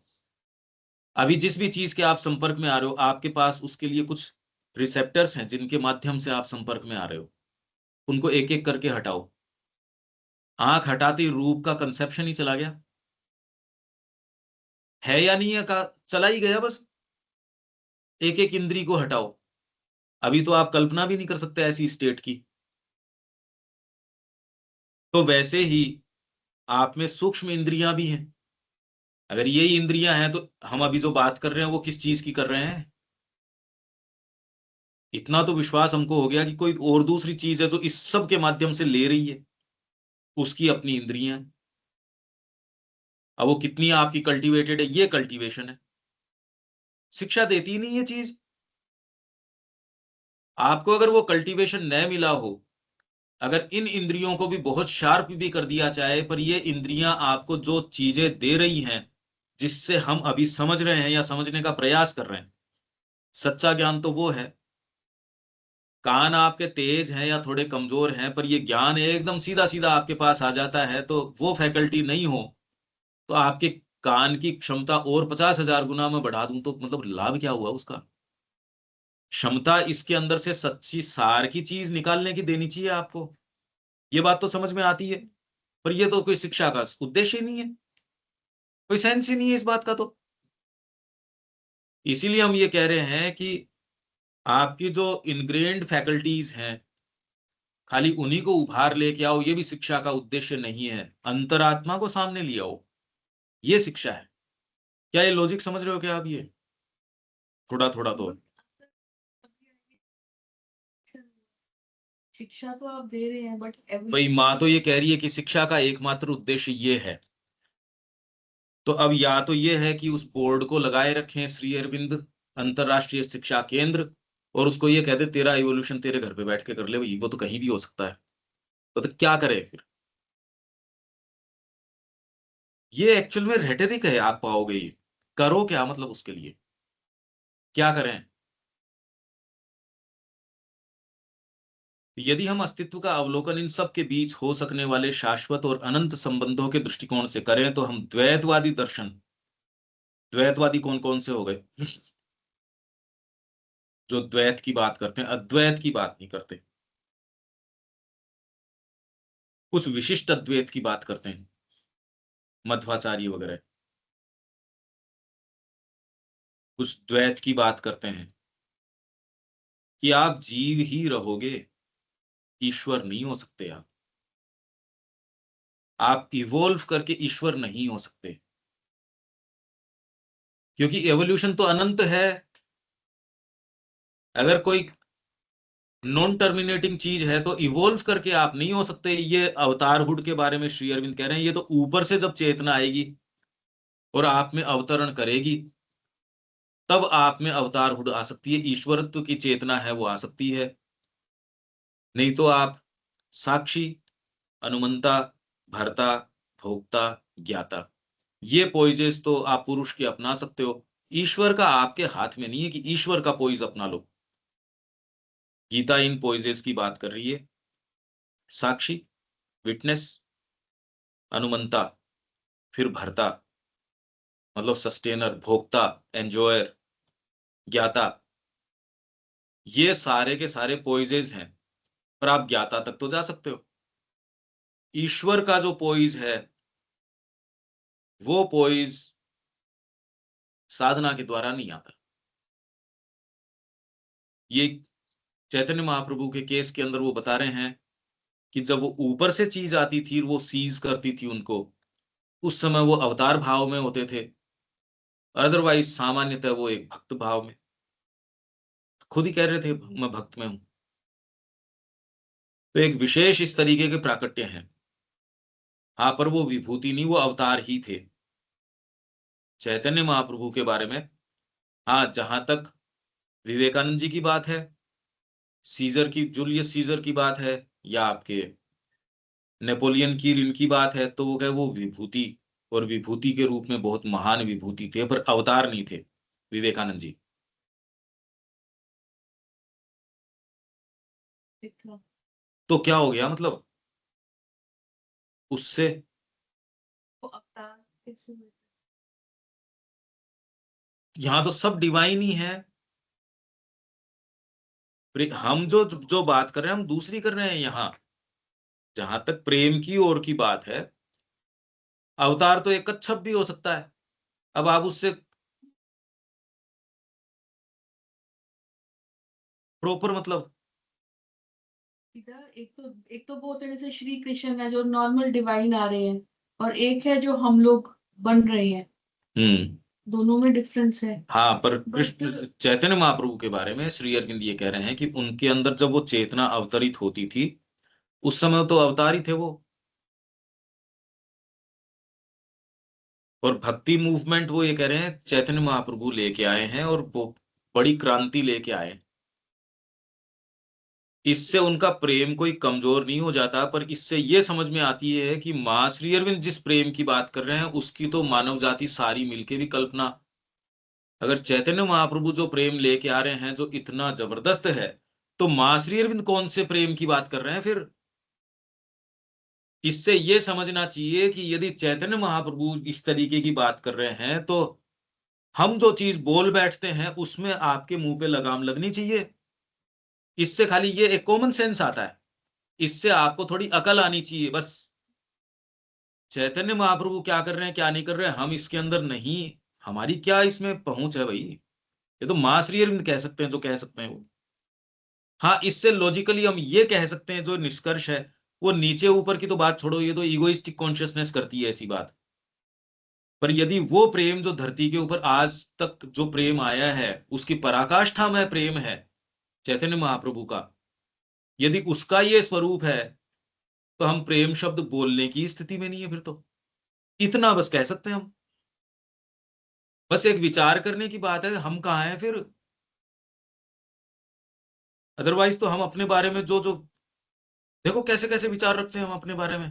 अभी जिस भी चीज के आप संपर्क में आ रहे हो आपके पास उसके लिए कुछ रिसेप्टर्स हैं जिनके माध्यम से आप संपर्क में आ रहे हो, उनको एक एक करके हटाओ। आंख हटाते ही रूप का कंसेप्शन ही चला गया, है या नहीं है का चला ही गया बस। एक एक इंद्री को हटाओ, अभी तो आप कल्पना भी नहीं कर सकते ऐसी स्टेट की। तो वैसे ही आप में सूक्ष्म इंद्रियां भी हैं। अगर यही इंद्रियां हैं तो हम अभी जो बात कर रहे हैं वो किस चीज की कर रहे हैं? इतना तो विश्वास हमको हो गया कि कोई और दूसरी चीज है जो इस सब के माध्यम से ले रही है, उसकी अपनी इंद्रियां। अब वो कितनी आपकी कल्टीवेटेड है, ये कल्टीवेशन है। शिक्षा देती ही नहीं ये चीज। आपको अगर वो कल्टीवेशन न मिला हो, अगर इन इंद्रियों को भी बहुत शार्प भी कर दिया जाए, पर ये इंद्रियां आपको जो चीजें दे रही हैं जिससे हम अभी समझ रहे हैं या समझने का प्रयास कर रहे हैं, सच्चा ज्ञान तो वो है। कान आपके तेज हैं या थोड़े कमजोर हैं, पर ये ज्ञान एकदम सीधा सीधा आपके पास आ जाता है, तो वो फैकल्टी नहीं हो तो आपके कान की क्षमता और 50,000 गुना में बढ़ा दूं तो मतलब लाभ क्या हुआ उसका? क्षमता इसके अंदर से सच्ची सार की चीज निकालने की देनी चाहिए आपको। ये बात तो समझ में आती है, पर ये तो कोई शिक्षा का उद्देश्य ही नहीं है, कोई सेंस ही नहीं है इस बात का। तो इसीलिए हम ये कह रहे हैं कि आपकी जो इनग्रेन्ड फैकल्टीज हैं, खाली उन्हीं को उभार लेके आओ, ये भी शिक्षा का उद्देश्य नहीं है। अंतरात्मा को सामने ले आओ, ये शिक्षा है। क्या ये लॉजिक समझ रहे हो क्या आप? ये थोड़ा थोड़ा तो शिक्षा तो आप दे रहे हैं बट भाई, माँ तो ये कह रही है कि शिक्षा का एकमात्र उद्देश्य ये है। तो अब या तो ये है कि उस बोर्ड को लगाए रखें श्री अरविंद अंतरराष्ट्रीय शिक्षा केंद्र, और उसको ये कह दे तेरा इवोल्यूशन तेरे घर पे बैठ के कर ले भाई, वो तो कहीं भी हो सकता है। तो क्या करे फिर? ये एक्चुअल में रेटरिक है, आप पाओगे ये। करो क्या मतलब उसके लिए क्या करें? यदि हम अस्तित्व का अवलोकन इन सब के बीच हो सकने वाले शाश्वत और अनंत संबंधों के दृष्टिकोण से करें तो हम द्वैतवादी दर्शन, द्वैतवादी कौन कौन से हो गए? जो द्वैत की बात करते हैं, अद्वैत की बात नहीं करते। कुछ विशिष्ट अद्वैत की बात करते हैं, मध्वाचार्य वगैरह। कुछ द्वैत की बात करते हैं कि आप जीव ही रहोगे, ईश्वर नहीं हो सकते। आप इवोल्व करके ईश्वर नहीं हो सकते, क्योंकि एवोल्यूशन तो अनंत है। अगर कोई नॉन टर्मिनेटिंग चीज है तो इवोल्व करके आप नहीं हो सकते। ये अवतारहुड के बारे में श्री अरविंद कह रहे हैं, ये तो ऊपर से जब चेतना आएगी और आप में अवतरण करेगी, तब आप में अवतारहुड आ सकती है, ईश्वरत्व की चेतना है वो आ सकती है। नहीं तो आप साक्षी, अनुमंता, भर्ता, भोक्ता, ज्ञाता, ये पोइजेस तो आप पुरुष के अपना सकते हो। ईश्वर का आपके हाथ में नहीं है कि ईश्वर का पोइज अपना लो। गीता इन पोइजेस की बात कर रही है। साक्षी, विटनेस, अनुमंता, फिर भर्ता मतलब सस्टेनर, भोक्ता, एंजॉयर, ज्ञाता, ये सारे के सारे पोइजेस हैं। पर आप ज्ञाता तक तो जा सकते हो। ईश्वर का जो पोइज है वो पोइज साधना के द्वारा नहीं आता। ये चैतन्य महाप्रभु के केस के अंदर वो बता रहे हैं कि जब वो ऊपर से चीज आती थी, वो सीज करती थी उनको, उस समय वो अवतार भाव में होते थे, अदरवाइज सामान्यतः वो एक भक्त भाव में, खुद ही कह रहे थे मैं भक्त में हूं। तो एक विशेष इस तरीके के प्राकट्य हैं। हाँ, पर वो विभूति नहीं, वो अवतार ही थे चैतन्य महाप्रभु के बारे में। हाँ, जहां तक विवेकानंद जी की बात है, सीजर की, जूलियस सीजर की बात है, या आपके नेपोलियन की इनकी बात है, तो वो कहे वो विभूति, और विभूति के रूप में बहुत महान विभूति थे, पर अवतार नहीं थे विवेकानंद जी। इतना तो क्या हो गया मतलब उससे? वो अवतार कैसे हुए? यहां तो सब डिवाइन ही है। हम जो जो बात कर रहे हैं हम दूसरी कर रहे हैं। यहां जहां तक प्रेम की ओर की बात है, अवतार तो एक कच्छप भी हो सकता है। अब आप उससे प्रॉपर मतलब, इधर एक तो वो होते हैं जैसे श्री कृष्ण है जो नॉर्मल डिवाइन आ रहे हैं, और एक है जो हम लोग बन रहे हैं, दोनों में डिफरेंस है। हाँ, पर बट कृष्ण चैतन्य महाप्रभु के बारे में श्री अरविंद ये कह रहे हैं कि उनके अंदर जब वो चेतना अवतरित होती थी, उस समय तो अवतार ही थे वो। और भक्ति मूवमेंट वो ये कह रहे हैं चैतन्य महाप्रभु लेके आए हैं, और वो बड़ी क्रांति लेके आए। इससे उनका प्रेम कोई कमजोर नहीं हो जाता, पर इससे ये समझ में आती है कि मां श्री अरविंद जिस प्रेम की बात कर रहे हैं उसकी तो मानव जाति सारी मिलके भी कल्पना। अगर चैतन्य महाप्रभु जो प्रेम लेके आ रहे हैं जो इतना जबरदस्त है, तो मां श्री अरविंद कौन से प्रेम की बात कर रहे हैं फिर? इससे ये समझना चाहिए कि यदि चैतन्य महाप्रभु इस तरीके की बात कर रहे हैं, तो हम जो चीज बोल बैठते हैं उसमें आपके मुंह पे लगाम लगनी चाहिए। इससे खाली ये एक कॉमन सेंस आता है, इससे आपको थोड़ी अकल आनी चाहिए बस। चैतन्य महाप्रभु क्या कर रहे हैं क्या नहीं कर रहे हैं हम इसके अंदर नहीं, हमारी क्या इसमें पहुंच है भाई? ये तो मां श्री अरविंद कह सकते हैं जो कह सकते हैं वो। हाँ, इससे लॉजिकली हम ये कह सकते हैं जो निष्कर्ष है, वो नीचे ऊपर की तो बात छोड़ो, ये तो इगोइस्टिक कॉन्शियसनेस करती है ऐसी बात। पर यदि वो प्रेम जो धरती के ऊपर आज तक जो प्रेम आया है उसकी पराकाष्ठा में प्रेम है चैतन्य महाप्रभु का, यदि उसका ये स्वरूप है, तो हम प्रेम शब्द बोलने की स्थिति में नहीं है फिर तो। इतना बस कह सकते हैं हम। बस एक विचार करने की बात है, हम कहाँ हैं फिर? अदरवाइज तो हम अपने बारे में जो जो देखो कैसे कैसे विचार रखते हैं हम अपने बारे में।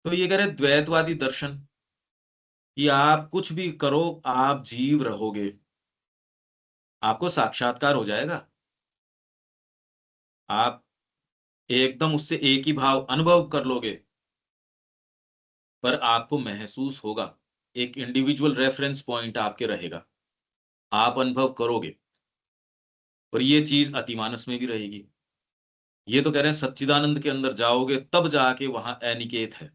तो ये कह रहे द्वैतवादी दर्शन कि आप कुछ भी करो, आप जीव रहोगे, आपको साक्षात्कार हो जाएगा, आप एकदम उससे एक ही भाव अनुभव कर लोगे, पर आपको महसूस होगा, एक इंडिविजुअल रेफरेंस पॉइंट आपके रहेगा, आप अनुभव करोगे। और ये चीज अतिमानस में भी रहेगी। ये तो कह रहे हैं सच्चिदानंद के अंदर जाओगे तब जाके वहां अनिकेत है,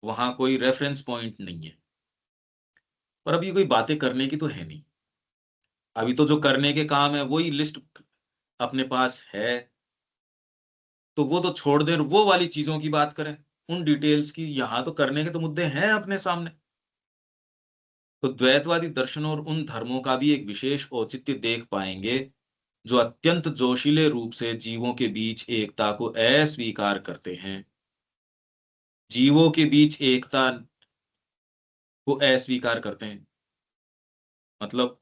वहां कोई रेफरेंस पॉइंट नहीं है। पर अभी कोई बातें करने की तो है नहीं, अभी तो जो करने के काम है वही लिस्ट अपने पास है, तो वो तो छोड़ दे, वो वाली चीजों की बात करें, उन डिटेल्स की। यहां तो करने के तो मुद्दे हैं अपने सामने। तो द्वैतवादी दर्शन और उन धर्मों का भी एक विशेष औचित्य देख पाएंगे जो अत्यंत जोशीले रूप से जीवों के बीच एकता को अस्वीकार करते हैं, जीवों के बीच एकता को अस्वीकार करते हैं। मतलब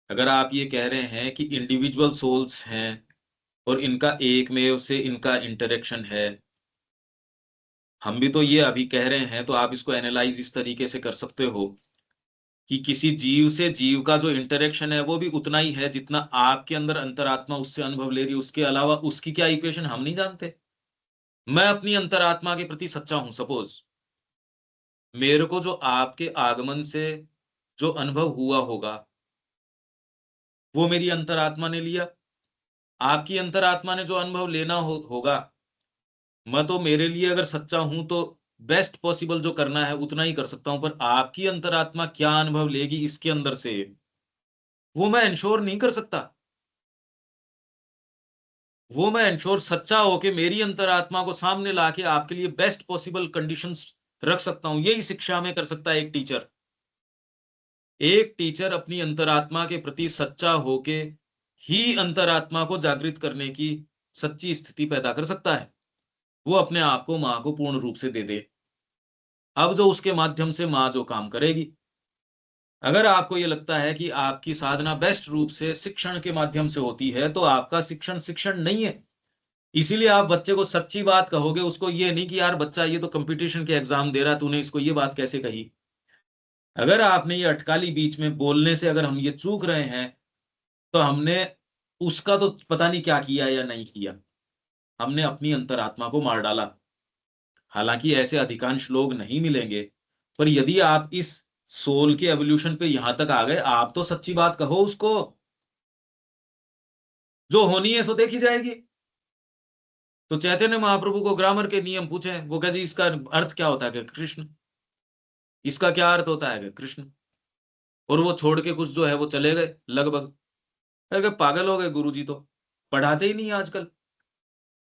अगर आप ये कह रहे हैं कि इंडिविजुअल सोल्स हैं और इनका एक में से इनका इंटरेक्शन है, हम भी तो ये अभी कह रहे हैं, तो आप इसको एनालाइज इस तरीके से कर सकते हो कि किसी जीव से जीव का जो इंटरेक्शन है वो भी उतना ही है जितना आपके अंदर अंतरात्मा उससे अनुभव ले रही है, उसके अलावा उसकी क्या इक्वेशन हम नहीं जानते। मैं अपनी अंतरात्मा के प्रति सच्चा हूं, सपोज मेरे को जो आपके आगमन से जो अनुभव हुआ होगा वो मेरी अंतरात्मा ने लिया, आपकी अंतरात्मा ने जो अनुभव लेना होगा, मैं तो मेरे लिए अगर सच्चा हूं तो बेस्ट पॉसिबल जो करना है उतना ही कर सकता हूं, पर आपकी अंतरात्मा क्या अनुभव लेगी इसके अंदर से वो मैं इंश्योर नहीं कर सकता। वो मैं इंश्योर सच्चा होके मेरी अंतरात्मा को सामने लाके आपके लिए बेस्ट पॉसिबल कंडीशंस रख सकता हूं। यही शिक्षा में कर सकता है एक टीचर। एक टीचर अपनी अंतरात्मा के प्रति सच्चा होके ही अंतरात्मा को जागृत करने की सच्ची स्थिति पैदा कर सकता है। वो अपने आप को मां को पूर्ण रूप से दे दे। अब जो उसके माध्यम से मां जो काम करेगी, अगर आपको ये लगता है कि आपकी साधना बेस्ट रूप से शिक्षण के माध्यम से होती है तो आपका शिक्षण शिक्षण नहीं है। इसीलिए आप बच्चे को सच्ची बात कहोगे, उसको ये नहीं कि यार बच्चा ये तो कंपटीशन के एग्जाम दे रहा, तूने इसको ये बात कैसे कही। अगर आपने ये अटकाली बीच में बोलने से अगर हम ये चूक रहे हैं तो हमने उसका तो पता नहीं क्या किया या नहीं किया, हमने अपनी अंतरात्मा को मार डाला। हालांकि ऐसे अधिकांश लोग नहीं मिलेंगे, पर यदि आप इस सोल के एवोल्यूशन पे यहां तक आ गए, आप तो सच्ची बात कहो उसको। जो होनी है सो देखी जाएगी। तो चैतन्य महाप्रभु को ग्रामर के नियम पूछे, वो कह जी इसका अर्थ क्या होता है कि कृष्ण, इसका क्या अर्थ होता है कि कृष्ण, और वो छोड़ के कुछ जो है वो चले गए लगभग। अरे पागल हो गए गुरुजी, तो पढ़ाते ही नहीं आजकल।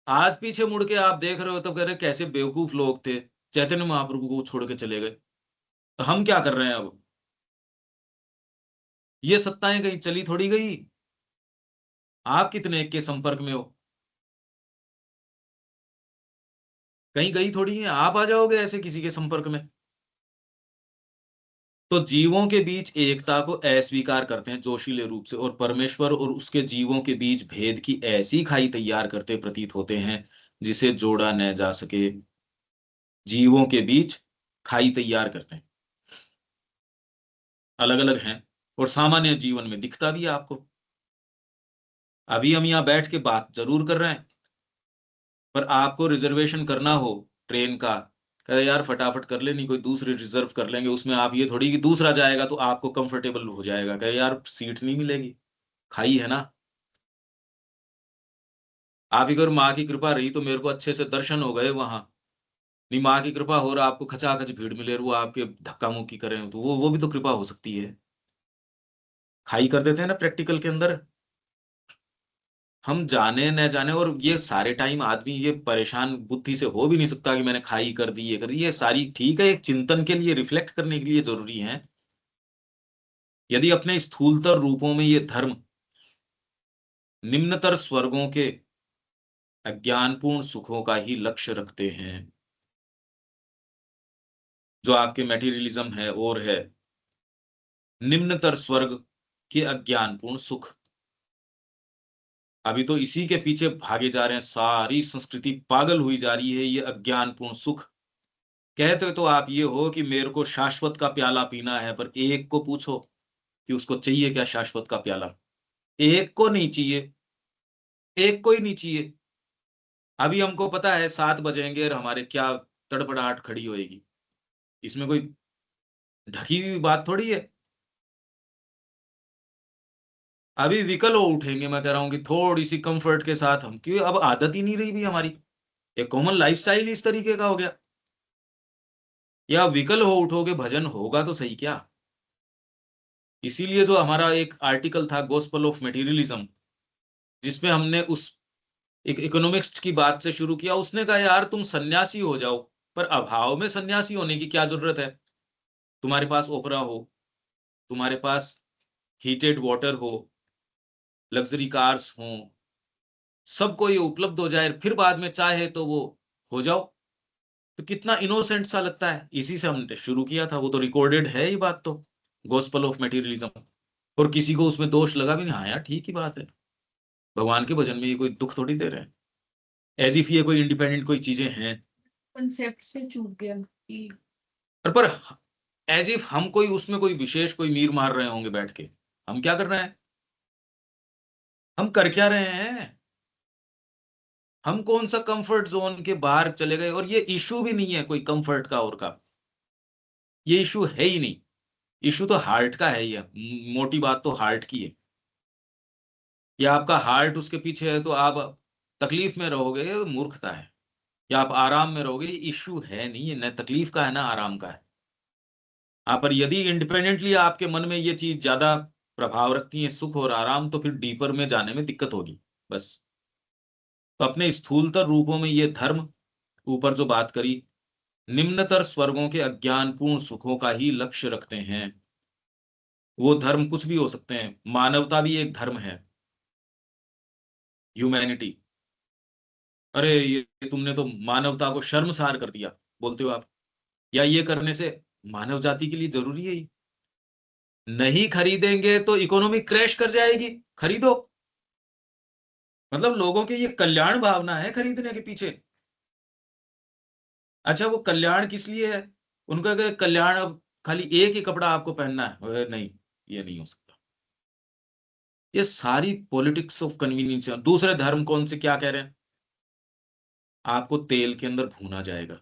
आज पीछे मुड़ के आप देख रहे हो तो कह रहे कैसे बेवकूफ लोग थे, चैतन्य महाप्रभु को छोड़ के चले गए। तो हम क्या कर रहे हैं अब? ये सत्ताएं कहीं चली थोड़ी गई। आप कितने के संपर्क में हो? कहीं गई थोड़ी है। आप आ जाओगे ऐसे किसी के संपर्क में। तो जीवों के बीच एकता को अस्वीकार करते हैं जोशीले रूप से, और परमेश्वर और उसके जीवों के बीच भेद की ऐसी खाई तैयार करते प्रतीत होते हैं जिसे जोड़ा न जा सके। जीवों के बीच खाई तैयार करते हैं, अलग अलग हैं, और सामान्य जीवन में दिखता भी है आपको। अभी हम यहाँ बैठ के बात जरूर कर रहे हैं, पर आपको रिजर्वेशन करना हो ट्रेन का, कहे यार फटाफट कर ले, नहीं कोई दूसरी रिजर्व कर लेंगे, उसमें आप ये थोड़ी कि दूसरा जाएगा तो आपको कंफर्टेबल हो जाएगा, कहे यार सीट नहीं मिलेगी, खाई है ना। आप ही अगर माँ की कृपा रही तो मेरे को अच्छे से दर्शन हो गए वहां, नहीं माँ की कृपा हो रहा आपको खचाखच भीड़ मिले, वो आपके धक्का मुक्की करें, तो वो भी तो कृपा हो सकती है। खाई कर देते हैं ना प्रैक्टिकल के अंदर, हम जाने न जाने। और ये सारे टाइम आदमी ये परेशान बुद्धि से हो भी नहीं सकता कि मैंने खाई कर दी, ये कर दी। ये सारी ठीक है, एक चिंतन के लिए, रिफ्लेक्ट करने के लिए जरूरी है। यदि अपने स्थूलतर रूपों में ये धर्म निम्नतर स्वर्गों के अज्ञानपूर्ण सुखों का ही लक्ष्य रखते हैं, जो आपके मेटीरियलिज्म है और है निम्नतर स्वर्ग के अज्ञानपूर्ण सुख, अभी तो इसी के पीछे भागे जा रहे हैं। सारी संस्कृति पागल हुई जा रही है, ये अज्ञानपूर्ण सुख। कहते तो आप ये हो कि मेरे को शाश्वत का प्याला पीना है, पर एक को पूछो कि उसको चाहिए क्या शाश्वत का प्याला? एक को नहीं चाहिए, एक को ही नहीं चाहिए। अभी हमको पता है 7 बजेंगे और हमारे क्या तड़पड़ाहट खड़ी होएगी, इसमें कोई ढकी हुई बात थोड़ी है। अभी विकल हो उठेंगे, मैं कह रहा हूं कि थोड़ी सी कंफर्ट के साथ हम, क्यों अब आदत ही नहीं रही भी हमारी, एक कॉमन लाइफस्टाइल इस तरीके का हो गया। या विकल हो उठोगे, भजन होगा तो सही क्या। इसीलिए जो हमारा एक आर्टिकल था गॉस्पेल ऑफ मटेरियलिज्म, जिसमें हमने उस एक इकोनॉमिक्स की बात से शुरू किया, उसने कहा यार तुम सन्यासी हो जाओ, पर अभाव में सन्यासी होने की क्या जरूरत है। तुम्हारे पास ओपरा हो, तुम्हारे पास हीटेड वाटर हो, लग्जरी कार्स हो, सबको ये उपलब्ध हो जाए, फिर बाद में चाहे तो वो हो जाओ, तो कितना इनोसेंट सा लगता है। इसी से हमने शुरू किया था, वो तो रिकॉर्डेड है ये बात तो, गॉस्पेल ऑफ मटेरियलिज्म। और किसी को उसमें दोष लगा भी नहीं, हाँ यार ठीक ही बात है, भगवान के भजन में ये कोई दुख थोड़ी दे रहे हैं, एज इफ ये कोई इंडिपेंडेंट कोई चीजें हैं। कंसेप्ट से चूक गया कि पर एज इफ हम कोई उसमें कोई विशेष कोई मीर मार रहे होंगे बैठ के। हम क्या कर रहे हैं? हम कर क्या रहे हैं? हम कौन सा कंफर्ट जोन के बाहर चले गए? और ये इशू भी नहीं है कोई कंफर्ट का और का, ये इशू है ही नहीं। इशू तो हार्ट का है, ये मोटी बात तो हार्ट की है। या आपका हार्ट उसके पीछे है तो आप तकलीफ में रहोगे, ये मूर्खता है। या आप आराम में रहोगे, ये इश्यू है नहीं, ये न तकलीफ का है ना आराम का है। पर यदि इंडिपेंडेंटली आपके मन में ये चीज ज्यादा प्रभाव रखती है, सुख और आराम, तो फिर डीपर में जाने में दिक्कत होगी बस। तो अपने स्थूलतर रूपों में ये धर्म, ऊपर जो बात करी, निम्नतर स्वर्गों के अज्ञानपूर्ण सुखों का ही लक्ष्य रखते हैं। वो धर्म कुछ भी हो सकते हैं, मानवता भी एक धर्म है, ह्यूमैनिटी। अरे ये तुमने तो मानवता को शर्मसार कर दिया, बोलते हो आप, या ये करने से मानव जाति के लिए जरूरी है ये? नहीं खरीदेंगे तो इकोनॉमी क्रैश कर जाएगी, खरीदो। मतलब लोगों के ये कल्याण भावना है खरीदने के पीछे। अच्छा, वो कल्याण किस लिए है? उनका कल्याण अब खाली एक ही कपड़ा आपको पहनना है, नहीं, ये नहीं हो सकता। ये सारी पॉलिटिक्स ऑफ कन्वीनियंस है। दूसरे धर्म कौन से क्या कह रहे हैं? आपको तेल के अंदर भूना जाएगा।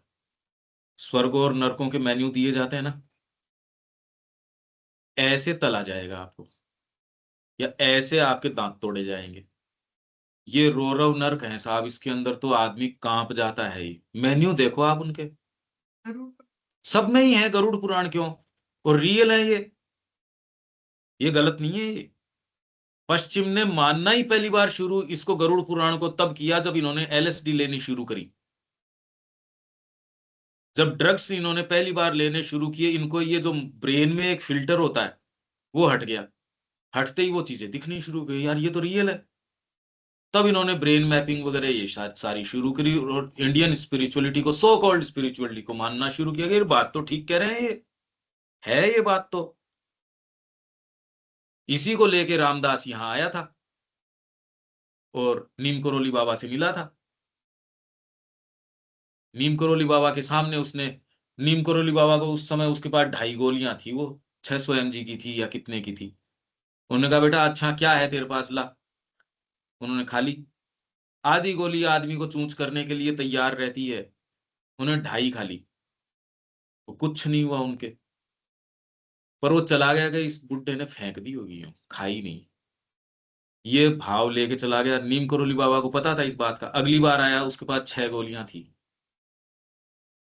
स्वर्ग और नरकों के मेन्यू दिए जाते हैं ना, ऐसे तला जाएगा आपको, या ऐसे आपके दांत तोड़े जाएंगे। ये रोरव नर्क है साहब, इसके अंदर तो आदमी कांप जाता है। ये मेन्यू देखो आप उनके, सब में ही है। गरुड़ पुराण क्यों, और रियल है ये गलत नहीं है ये। पश्चिम ने मानना ही पहली बार शुरू इसको, गरुड़ पुराण को, तब किया जब इन्होंने एलएसडी लेनी शुरू करी। जब ड्रग्स इन्होंने पहली बार लेने शुरू किए, इनको ये जो ब्रेन में एक फिल्टर होता है वो हट गया। हटते ही वो चीजें दिखनी शुरू हुई, यार ये तो रियल है। तब इन्होंने ब्रेन मैपिंग वगैरह ये सारी शुरू करी, और इंडियन स्पिरिचुअलिटी को, सो कॉल्ड स्पिरिचुअलिटी को मानना शुरू किया कि ये बात तो ठीक कह रहे हैं, ये है, ये बात तो। इसी को लेके रामदास यहां आया था और नीम करोली बाबा से मिला था। नीम करोली बाबा के सामने उसने, नीम करोली बाबा को उस समय उसके पास 2.5 गोलियां थी, वो 600 mg की थी या कितने की थी। उन्होंने कहा बेटा अच्छा क्या है तेरे पास, ला। उन्होंने खा ली। आधी गोली आदमी को चूंच करने के लिए तैयार रहती है, उन्होंने 2.5 खा ली, तो कुछ नहीं हुआ उनके। पर वो चला गया कि इस बुड्ढे ने फेंक दी होगी, खाई नहीं। ये भाव लेके चला गया। नीम करोली बाबा को पता था इस बात का। अगली बार आया, उसके पास 6 गोलियां थी।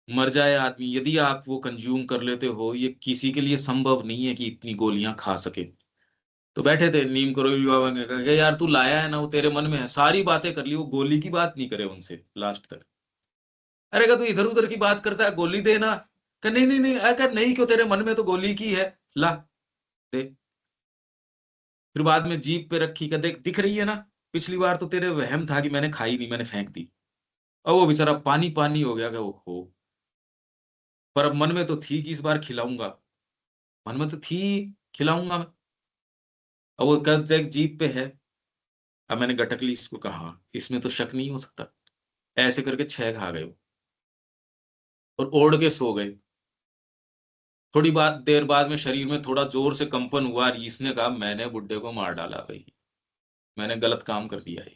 मर जाए आदमी, यदि आप वो कंज्यूम कर लेते हो, ये किसी के लिए संभव नहीं है कि इतनी गोलियां खा सके। तो बैठे थे नीम करोली बाबा ने कहा कि यार तू लाया है ना, वो तेरे मन में है। सारी बातें कर ली, वो गोली की बात नहीं करे उनसे लास्ट तक। अरे का तू इधर उधर की बात करता है, गोली देना। कहा नहीं नहीं नहीं, अरे नहीं, क्यों, तेरे मन में तो गोली की है, ला दे। फिर बाद में जीप पे रखी, का देख, दिख रही है ना, पिछली बार तो तेरे वहम था कि मैंने खाई नहीं, मैंने फेंक दी। और वो बेचारा पानी पानी हो गया कि वो हो। पर अब मन में तो थी कि इस बार खिलाऊंगा, मन में तो थी खिलाऊंगा मैं। अब वो कब देख जीप पे है। अब मैंने गटकली इसको कहा, इसमें तो शक नहीं हो सकता। ऐसे करके 6 खा गए वो, और ओढ़ के सो गए। थोड़ी बात देर बाद में शरीर में थोड़ा जोर से कंपन हुआ, और इसने कहा मैंने बुड्ढे को मार डाला भाई, मैंने गलत काम कर दिया है।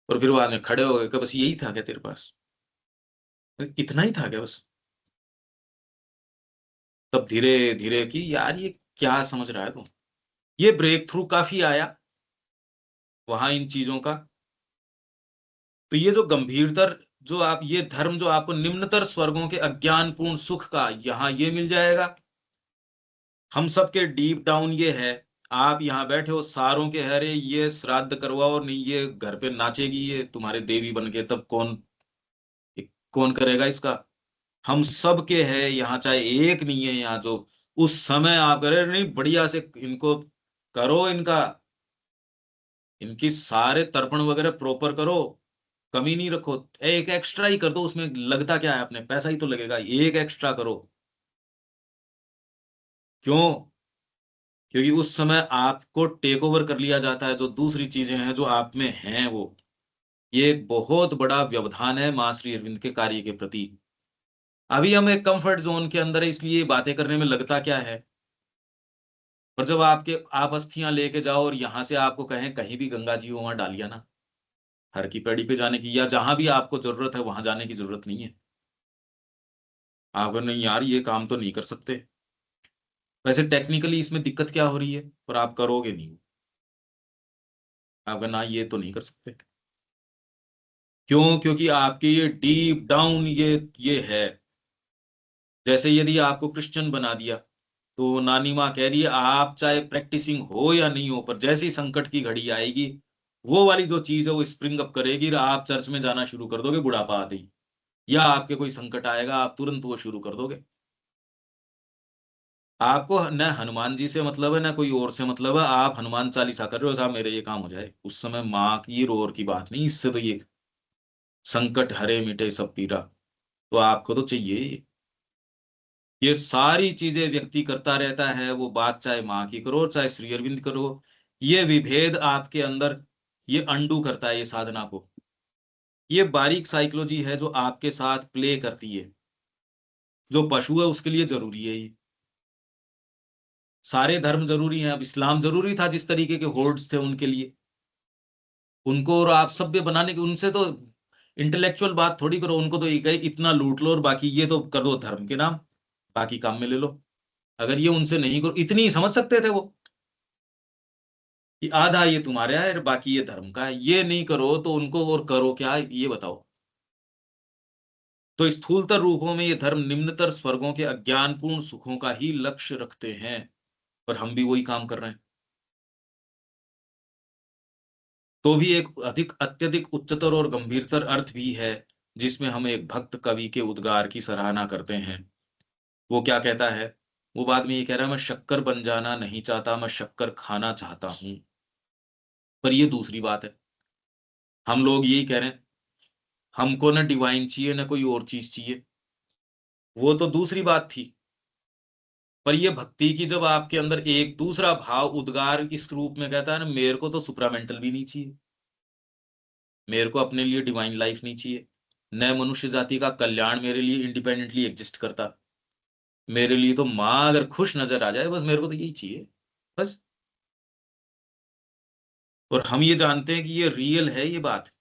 और फिर बाद में खड़े हो गए कि बस यही था क्या तेरे पास, इतना ही था क्या बस। तब धीरे धीरे कि यार ये क्या समझ रहा है तू। ये ब्रेक थ्रू काफी आया वहां इन चीजों का। तो ये जो गंभीरतर, जो आप ये धर्म जो आपको निम्नतर स्वर्गों के अज्ञानपूर्ण सुख का यहां ये मिल जाएगा। हम सबके डीप डाउन ये है, आप यहाँ बैठे हो सारों के, हरे ये श्राद्ध करवाओ, नहीं ये घर पे नाचेगी ये तुम्हारे देवी बन के, तब कौन, कौन करेगा इसका। हम सब के है यहाँ, चाहे एक नहीं है यहाँ जो उस समय आप करे, नहीं बढ़िया से इनको करो, इनका, इनकी सारे तर्पण वगैरह प्रॉपर करो, कमी नहीं रखो। एक एक्स्ट्रा ही कर दो, उसमें लगता क्या है, अपने पैसा ही तो लगेगा, एक एक्स्ट्रा करो। क्यों? क्योंकि उस समय आपको टेक ओवर कर लिया जाता है, जो दूसरी चीजें हैं जो आप में हैं वो। ये एक बहुत बड़ा व्यवधान है मां श्री अरविंद के कार्य के प्रति। अभी हम एक कंफर्ट जोन के अंदर है, इसलिए बातें करने में लगता क्या है। पर जब आपके आप अस्थियां लेके जाओ और यहां से आपको कहें कहीं भी गंगा जी हो, वहां डालिया ना, हर की पैड़ी पे जाने की, या जहां भी आपको जरूरत है वहां जाने की जरूरत नहीं है। आप नहीं यार ये काम तो नहीं कर सकते, वैसे टेक्निकली इसमें दिक्कत क्या हो रही है, पर आप करोगे नहीं। आपका ना ये तो नहीं कर सकते। क्यों? क्योंकि आपके ये डीप डाउन ये है। जैसे यदि आपको क्रिश्चियन बना दिया, तो नानी माँ कह रही है आप चाहे प्रैक्टिसिंग हो या नहीं हो, पर जैसी संकट की घड़ी आएगी, वो वाली जो चीज है वो स्प्रिंग अप करेगी, आप चर्च में जाना शुरू कर दोगे बुढ़ापा आते ही, या आपके कोई संकट आएगा आप तुरंत वो शुरू कर दोगे। आपको न हनुमान जी से मतलब है, न कोई और से मतलब है। आप हनुमान चालीसा कर रहे हो, साहब मेरे ये काम हो जाए, उस समय माँ की रोर की बात नहीं, इससे तो ये संकट हरे मिटे सब पीरा, तो आपको तो चाहिए ये सारी चीजें व्यक्ति करता रहता है, वो बात चाहे माँ की करो चाहे श्री अरविंद करो, ये विभेद आपके अंदर ये अंडू करता है ये साधना को। ये बारीक साइकोलॉजी है जो आपके साथ प्ले करती है। जो पशु है उसके लिए जरूरी है ये सारे धर्म जरूरी हैं। अब इस्लाम जरूरी था, जिस तरीके के होर्ड्स थे उनके लिए, उनको और आप सभ्य बनाने के, उनसे तो इंटेलेक्चुअल बात थोड़ी करो, उनको तो इतना लूट लो और बाकी ये तो कर दो धर्म के नाम, बाकी काम में ले लो। अगर ये उनसे नहीं करो, इतनी ही समझ सकते थे वो कि आधा ये तुम्हारा है और बाकी ये धर्म का है, ये नहीं करो तो उनको और करो क्या, ये बताओ। तो स्थूलतर रूपों में ये धर्म निम्नतर स्वर्गों के अज्ञानपूर्ण सुखों का ही लक्ष्य रखते हैं, पर हम भी वही काम कर रहे हैं। तो भी एक अधिक अत्यधिक उच्चतर और गंभीरतर अर्थ भी है, जिसमें हम एक भक्त कवि के उद्गार की सराहना करते हैं। वो क्या कहता है? वो बाद में ये कह रहा है, मैं शक्कर बन जाना नहीं चाहता, मैं शक्कर खाना चाहता हूं। पर ये दूसरी बात है। हम लोग यही कह रहे हैं, हमको ना डिवाइन चाहिए ना कोई और चीज चाहिए, वो तो दूसरी बात थी। पर ये भक्ति की जब आपके अंदर एक दूसरा भाव उद्गार इस रूप में कहता है ना, मेरे को तो सुप्रामेंटल भी नहीं चाहिए, मेरे को अपने लिए डिवाइन लाइफ नहीं चाहिए, न मनुष्य जाति का कल्याण मेरे लिए इंडिपेंडेंटली एग्जिस्ट करता, मेरे लिए तो माँ अगर खुश नजर आ जाए बस, मेरे को तो यही चाहिए बस। और हम ये जानते हैं कि ये रियल है ये बात,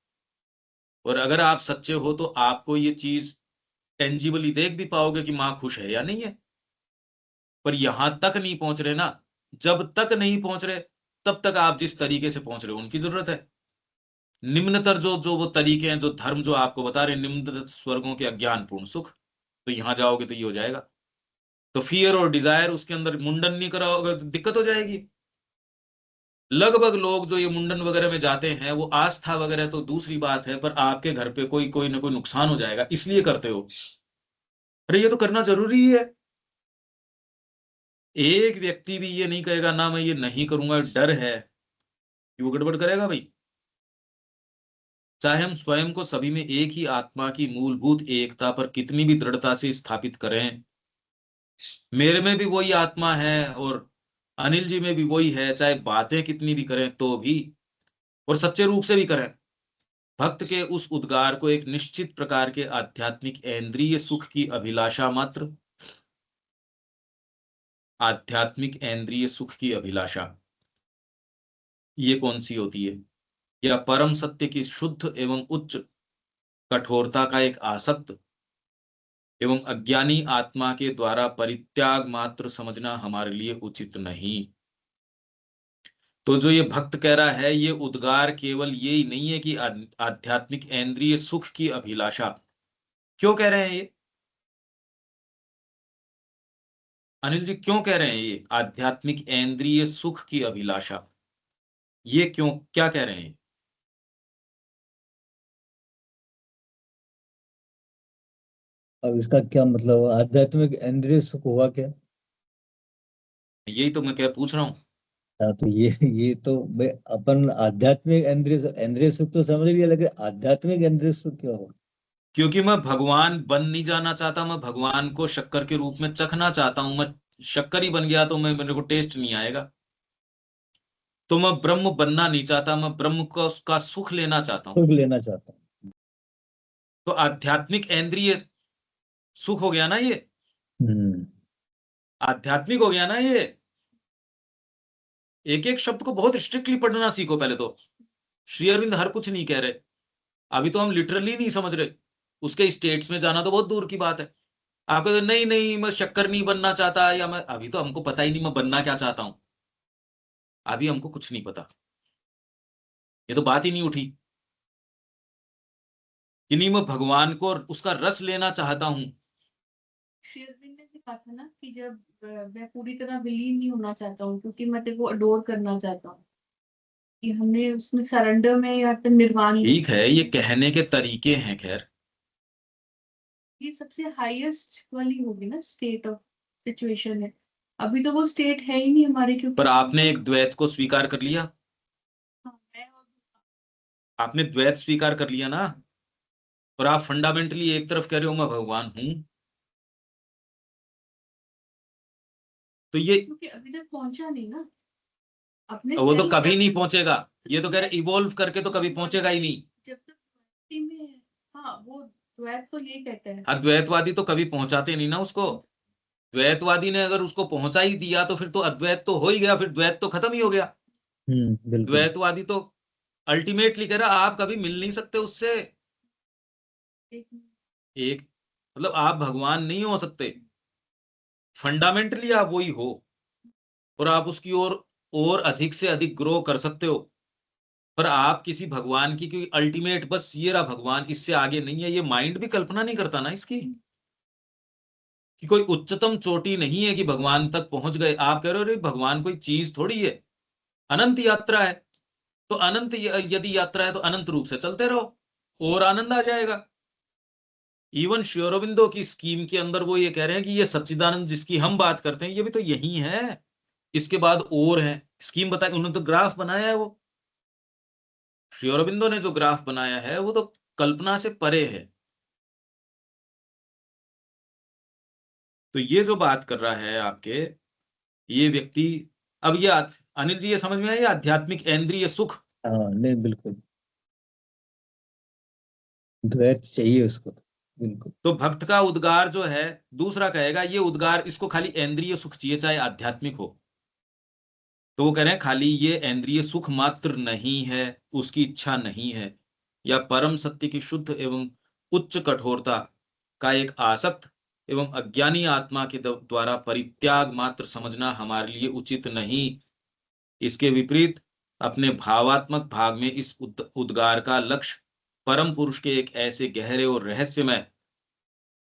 और अगर आप सच्चे हो तो आपको ये चीज टेंजिबली देख भी पाओगे कि माँ खुश है या नहीं है। पर यहां तक नहीं पहुंच रहे ना, जब तक नहीं पहुंच रहे तब तक आप जिस तरीके से पहुंच रहे हो उनकी जरूरत है। निम्नतर जो जो वो तरीके हैं, जो धर्म जो आपको बता रहे, निम्न स्वर्गों के अज्ञानपूर्ण सुख, तो यहां जाओगे तो ये हो जाएगा। तो फियर और डिजायर उसके अंदर मुंडन नहीं करा होगा तो दिक्कत हो जाएगी। लगभग लोग जो ये मुंडन वगैरह में जाते हैं, वो आस्था वगैरह तो दूसरी बात है, पर आपके घर पे कोई कोई ना कोई नुकसान हो जाएगा इसलिए करते हो। अरे ये तो करना जरूरी है। एक व्यक्ति भी ये नहीं कहेगा ना मैं ये नहीं करूंगा, डर है, कि वो गड़बड़ करेगा भाई। चाहे हम स्वयं को सभी में एक ही आत्मा की मूलभूत एकता पर कितनी भी दृढ़ता से स्थापित करें, मेरे में भी वही आत्मा है और अनिल जी में भी वही है, चाहे बातें कितनी भी करें तो भी, और सच्चे रूप से भी करें, भक्त के उस उद्गार को एक निश्चित प्रकार के आध्यात्मिक इंद्रिय सुख की अभिलाषा मात्र, आध्यात्मिक इंद्रिय सुख की अभिलाषा ये कौन सी होती है? या परम सत्य की शुद्ध एवं उच्च कठोरता का एक आसक्त एवं अज्ञानी आत्मा के द्वारा परित्याग मात्र समझना हमारे लिए उचित नहीं। तो जो ये भक्त कह रहा है, ये उद्गार केवल ये ही नहीं है कि आध्यात्मिक इंद्रिय सुख की अभिलाषा। क्यों कह रहे हैं ये अनिल जी, क्यों कह रहे हैं ये आध्यात्मिक इंद्रिय सुख की अभिलाषा? ये क्यों, क्या कह रहे हैं? अब इसका क्या मतलब, आध्यात्मिक इंद्रिय सुख हुआ क्या? यही तो मैं क्या पूछ रहा हूँ। हाँ, तो ये तो भाई अपन आध्यात्मिक इंद्रिय सुख तो समझ लिया, लेकिन आध्यात्मिक इंद्रिय सुख क्या हो? क्योंकि मैं भगवान बन नहीं जाना चाहता, मैं भगवान को शक्कर के रूप में चखना चाहता हूं। मैं शक्कर ही बन गया तो मैं, मेरे को टेस्ट नहीं आएगा। तो मैं ब्रह्म बनना नहीं चाहता, मैं ब्रह्म को उसका सुख लेना चाहता हूं। सुख लेना चाहता तो आध्यात्मिक इंद्रिय सुख हो गया ना ये, हूँ। आध्यात्मिक हो गया ना ये। एक एक शब्द को बहुत स्ट्रिक्टली पढ़ना सीखो पहले तो। श्री अरविंद हर कुछ नहीं कह रहे, अभी तो हम लिटरली नहीं समझ रहे, उसके स्टेट्स में जाना तो बहुत दूर की बात है। आपको तो नहीं नहीं मैं शक्कर नहीं बनना चाहता, या मैं, अभी तो हमको पता ही नहीं मैं बनना क्या चाहता हूं, अभी हमको कुछ नहीं पता। ये तो बात ही नहीं उठी कि नहीं मैं भगवान को उसका रस लेना चाहता हूं। श्री अरविंद ने भी कहा था ना कि जब मैं पूरी तरह विलीन नहीं होना चाहता हूँ क्योंकि मैं तेरे को अडोर करना चाहता हूँ, कि हमने उसमें सरेंडर में या फिर निर्वाण, ठीक है, ये कहने के तरीके हैं। खैर ये सबसे हाईएस्ट वाली होगी ना स्टेट ऑफ सिचुएशन है। अभी तो वो स्टेट है ही नहीं हमारे, क्योंकि पर आपने एक द्वैत को स्वीकार कर लिया। हाँ, मैं और आपने द्वैत स्वीकार कर लिया ना, और आप फंडामेंटली एक तरफ कह रहे हो मैं भगवान हूं। तो ये क्योंकि अभी तक पहुंचा नहीं ना अपने वो तो self कभी नहीं तक। पहुंचेगा। ये तो कह रहे इवोल्व करके तो कभी पहुंचेगा ही नहीं। जब तक द्वैती में है, हाँ वो द्वैत तो यही कहते हैं। अद्वैतवादी तो कभी पहुंचाते नहीं ना उसको। द्वैतवादी ने अगर उसको पहुंचा ही दिया तो फिर तो अद्वैत तो हो ही गया, फिर द्वैत तो खत्म ही हो गया। बिल्कुल। द्वैतवादी तो अल्टीमेटली कह रहा आप कभी मिल नहीं सकते उससे। एक मतलब आप भगवान नहीं हो सकते, फंडामेंटली आप वही हो, और आप उसकी ओर और अधिक से अधिक ग्रो कर सकते हो। पर आप किसी भगवान की कोई अल्टीमेट बस ये रहा भगवान, इससे आगे नहीं है, ये माइंड भी कल्पना नहीं करता ना इसकी, कि कोई उच्चतम चोटी नहीं है कि भगवान तक पहुंच गए। आप कह रहे हो रे भगवान कोई चीज थोड़ी है, अनंत यात्रा है। तो अनंत यदि यात्रा है तो अनंत रूप से चलते रहो और आनंद आ जाएगा। इवन श्री अरबिंदो की स्कीम के अंदर वो ये कह रहे हैं कि ये सच्चिदानंद जिसकी हम बात करते हैं ये भी तो यही है, इसके बाद और है। स्कीम बताई उन्होंने, तो ग्राफ बनाया है वो। श्री अरबिंदो ने जो ग्राफ बनाया है वो तो कल्पना से परे है। तो ये जो बात कर रहा है आपके ये व्यक्ति, अब ये अनिल जी ये समझ में आया, ये आध्यात्मिक इंद्रिय सुख। हाँ नहीं बिल्कुल, द्वैत चाहिए उसको तो, बिल्कुल। तो भक्त का उद्गार जो है, दूसरा कहेगा ये उद्गार इसको खाली इंद्रिय सुख चाहिए चाहे आध्यात्मिक हो। तो वो कह रहे हैं खाली ये इंद्रिय सुख मात्र नहीं है, उसकी इच्छा नहीं है, या परम सत्य की शुद्ध एवं उच्च कठोरता का एक आसक्त एवं अज्ञानी आत्मा के द्वारा परित्याग मात्र समझना हमारे लिए उचित नहीं। इसके विपरीत अपने भावात्मक भाग में इस उद्गार का लक्ष्य परम पुरुष के एक ऐसे गहरे और रहस्यमय,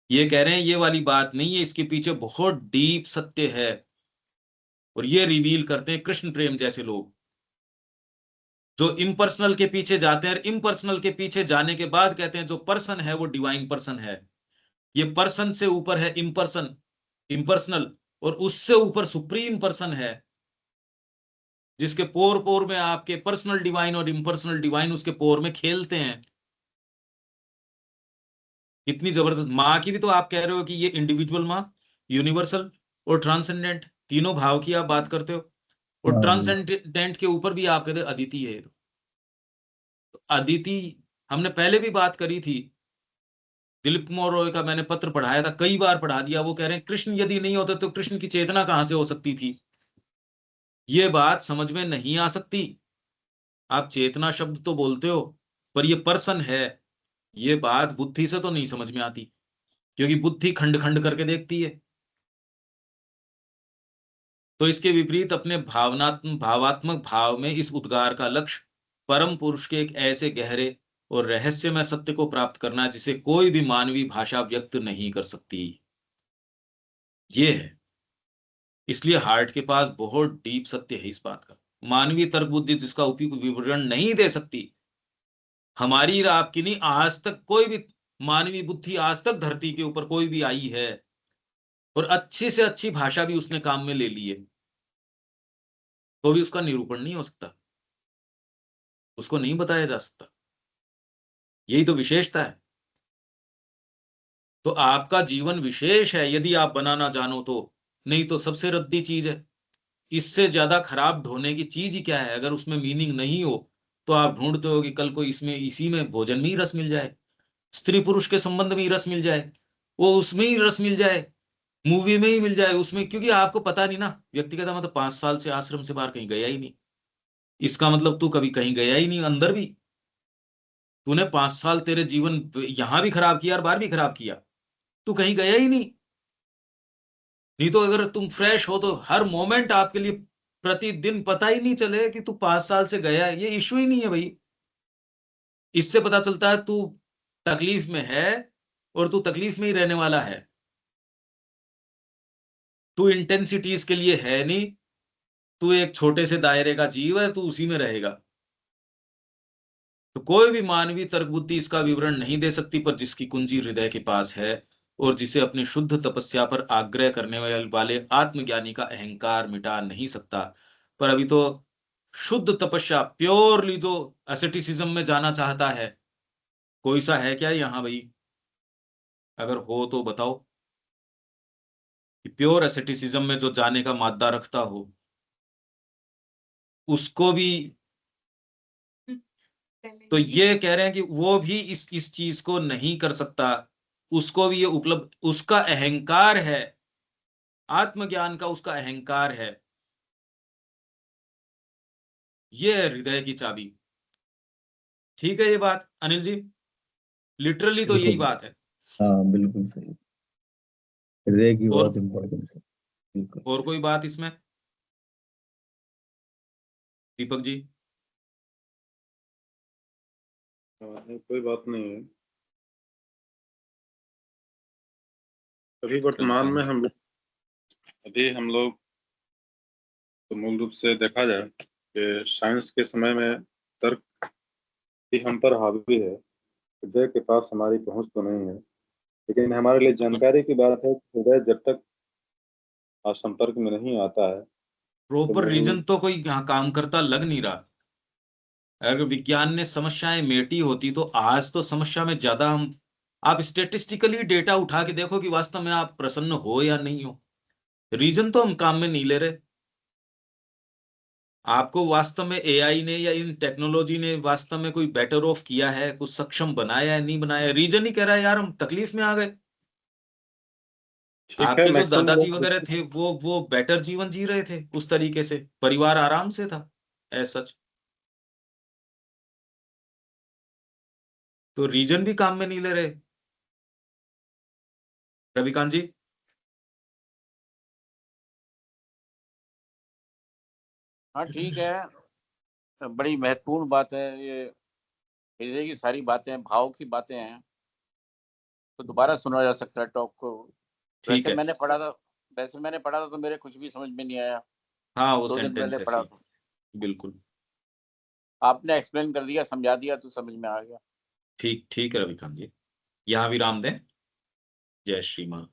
ये कह रहे हैं ये वाली बात नहीं है, इसके पीछे बहुत डीप सत्य है, और ये रिवील करते हैं कृष्ण प्रेम जैसे लोग जो इम्पर्सनल के पीछे जाते हैं, और इम्पर्सनल के पीछे जाने के बाद कहते हैं जो पर्सन है वो डिवाइन पर्सन है। ये पर्सन से ऊपर है इम्पर्सन, इम्पर्सनल, और उससे ऊपर सुप्रीम पर्सन है जिसके पोर पोर में आपके पर्सनल डिवाइन और इम्पर्सनल डिवाइन उसके पोर में खेलते हैं। इतनी जबरदस्त माँ की भी तो आप कह रहे हो कि ये इंडिविजुअल माँ, यूनिवर्सल और ट्रांसेंडेंट, तीनों भाव की आप बात करते हो, और हाँ बिल्कुल। ट्रांसेंडेंट के ऊपर भी आप कहते हो अदिति है। तो अदिति हमने पहले भी बात करी थी, दिलीप कुमार रॉय का मैंने पत्र पढ़ाया था, कई बार पढ़ा दिया। वो कह रहे हैं कृष्ण यदि नहीं होते तो कृष्ण की चेतना कहां से हो सकती थी। ये बात समझ में नहीं आ सकती। आप चेतना शब्द तो बोलते हो पर ये पर्सन है, ये बात बुद्धि से तो नहीं समझ में आती, क्योंकि बुद्धि खंड खंड करके देखती है। तो इसके विपरीत अपने भावात्मक भाव में इस उद्गार का लक्ष्य परम पुरुष के एक ऐसे गहरे और रहस्यमय सत्य को प्राप्त करना जिसे कोई भी मानवीय भाषा व्यक्त नहीं कर सकती। ये है, इसलिए हार्ट के पास बहुत डीप सत्य है इस बात का, मानवीय तर्क बुद्धि जिसका उपयुक्त विवरण नहीं दे सकती। हमारी और आपकी नहीं, आज तक कोई भी मानवीय बुद्धि आज तक धरती के ऊपर कोई भी आई है और अच्छी से अच्छी भाषा भी उसने काम में ले ली है, तो भी उसका निरूपण नहीं हो सकता, उसको नहीं बताया जा सकता। यही तो विशेषता है। तो आपका जीवन विशेष है यदि आप बनाना जानो तो, नहीं तो सबसे रद्दी चीज है। इससे ज्यादा खराब ढोने की चीज ही क्या है। अगर उसमें मीनिंग नहीं हो तो आप ढूंढते हो कि कल को इसमें इसी में भोजन में ही रस मिल जाए, स्त्री पुरुष के संबंध में ही रस मिल जाए, वो उसमें ही रस मिल जाए, मूवी में ही मिल जाए उसमें। क्योंकि आपको पता नहीं ना, व्यक्ति कहता मतलब 5 साल से आश्रम से बाहर कहीं गया ही नहीं, इसका मतलब तू कभी कहीं गया ही नहीं अंदर भी। तूने 5 साल तेरे जीवन यहां भी खराब किया और बाहर भी खराब किया, तू कहीं गया ही नहीं। नहीं तो अगर तुम फ्रेश हो तो हर मोमेंट आपके लिए प्रतिदिन पता ही नहीं चले कि तू 5 साल से गया है, ये इश्यू ही नहीं है भाई। इससे पता चलता है तू तकलीफ में है और तू तकलीफ में ही रहने वाला है। तू इंटेंसिटीज के लिए है नहीं, तू एक छोटे से दायरे का जीव है, तू उसी में रहेगा। तो कोई भी मानवीय तर्क बुद्धि इसका विवरण नहीं दे सकती, पर जिसकी कुंजी हृदय के पास है और जिसे अपनी शुद्ध तपस्या पर आग्रह करने वाले आत्मज्ञानी का अहंकार मिटा नहीं सकता। पर अभी तो शुद्ध तपस्या, प्योरली जो एसेटिसिज्म में जाना चाहता है, कोई सा है क्या यहाँ भाई? अगर हो तो बताओ कि प्योर एसेटिसिज्म में जो जाने का मादा रखता हो, उसको भी तो ये कह रहे हैं कि वो भी इस चीज को नहीं कर सकता, उसको भी ये उपलब्ध, उसका अहंकार है, आत्मज्ञान का उसका अहंकार है। ये है हृदय की चाबी। ठीक है ये बात अनिल जी? लिटरली तो यही बिल्कुल, बात है। हाँ बिल्कुल सही। हृदय की और बहुत इम्पोर्टेंस है। बिल्कुल। और कोई बात इसमें दीपक जी? कोई बात नहीं है। अभी वर्तमान में अभी हम लोग तो मूल रूप से देखा जाए कि साइंस के समय में तर्क भी हम पर हावी है, हृदय के पास हमारी पहुंच तो नहीं है। लेकिन हमारे लिए जानकारी की बात है कि हृदय जब तक संपर्क में नहीं आता है तो प्रॉपर मूल रीजन तो कोई यहाँ काम करता लग नहीं रहा। अगर विज्ञान ने समस्याएं मेटी होती तो आज तो समस्या में ज्यादा हम, आप स्टेटिस्टिकली डेटा उठा के देखो कि वास्तव में आप प्रसन्न हो या नहीं हो। रीजन तो हम काम में नहीं ले रहे। आपको वास्तव में एआई ने या इन टेक्नोलॉजी ने वास्तव में कोई बेटर ऑफ किया है, कुछ सक्षम बनाया है, नहीं बनाया? रीजन ही कह रहा है यार हम तकलीफ में आ गए। ठीक है। आपके जो मैक्सिमम दादाजी लोग वगैरह थे वो बेटर जीवन जी रहे थे, उस तरीके से परिवार आराम से था एज सच। तो रीजन भी काम में नहीं ले रहे रविकांत जी। हाँ ठीक है, बड़ी महत्वपूर्ण बात है ये। हृदय की सारी बातें, भाव की बातें हैं, तो दोबारा सुना जा सकता है टॉक को। ठीक है। वैसे मैंने पढ़ा था तो मेरे कुछ भी समझ में नहीं आया। हाँ वो 2 दिन पहले सेंटेंस पढ़ा ऐसी, था, बिल्कुल। आपने एक्सप्लेन कर दिया, समझा दिया, तो समझ में आ गया। ठीक ठीक है रविकांत जी, यहाँ विराम दें। जय श्री मां।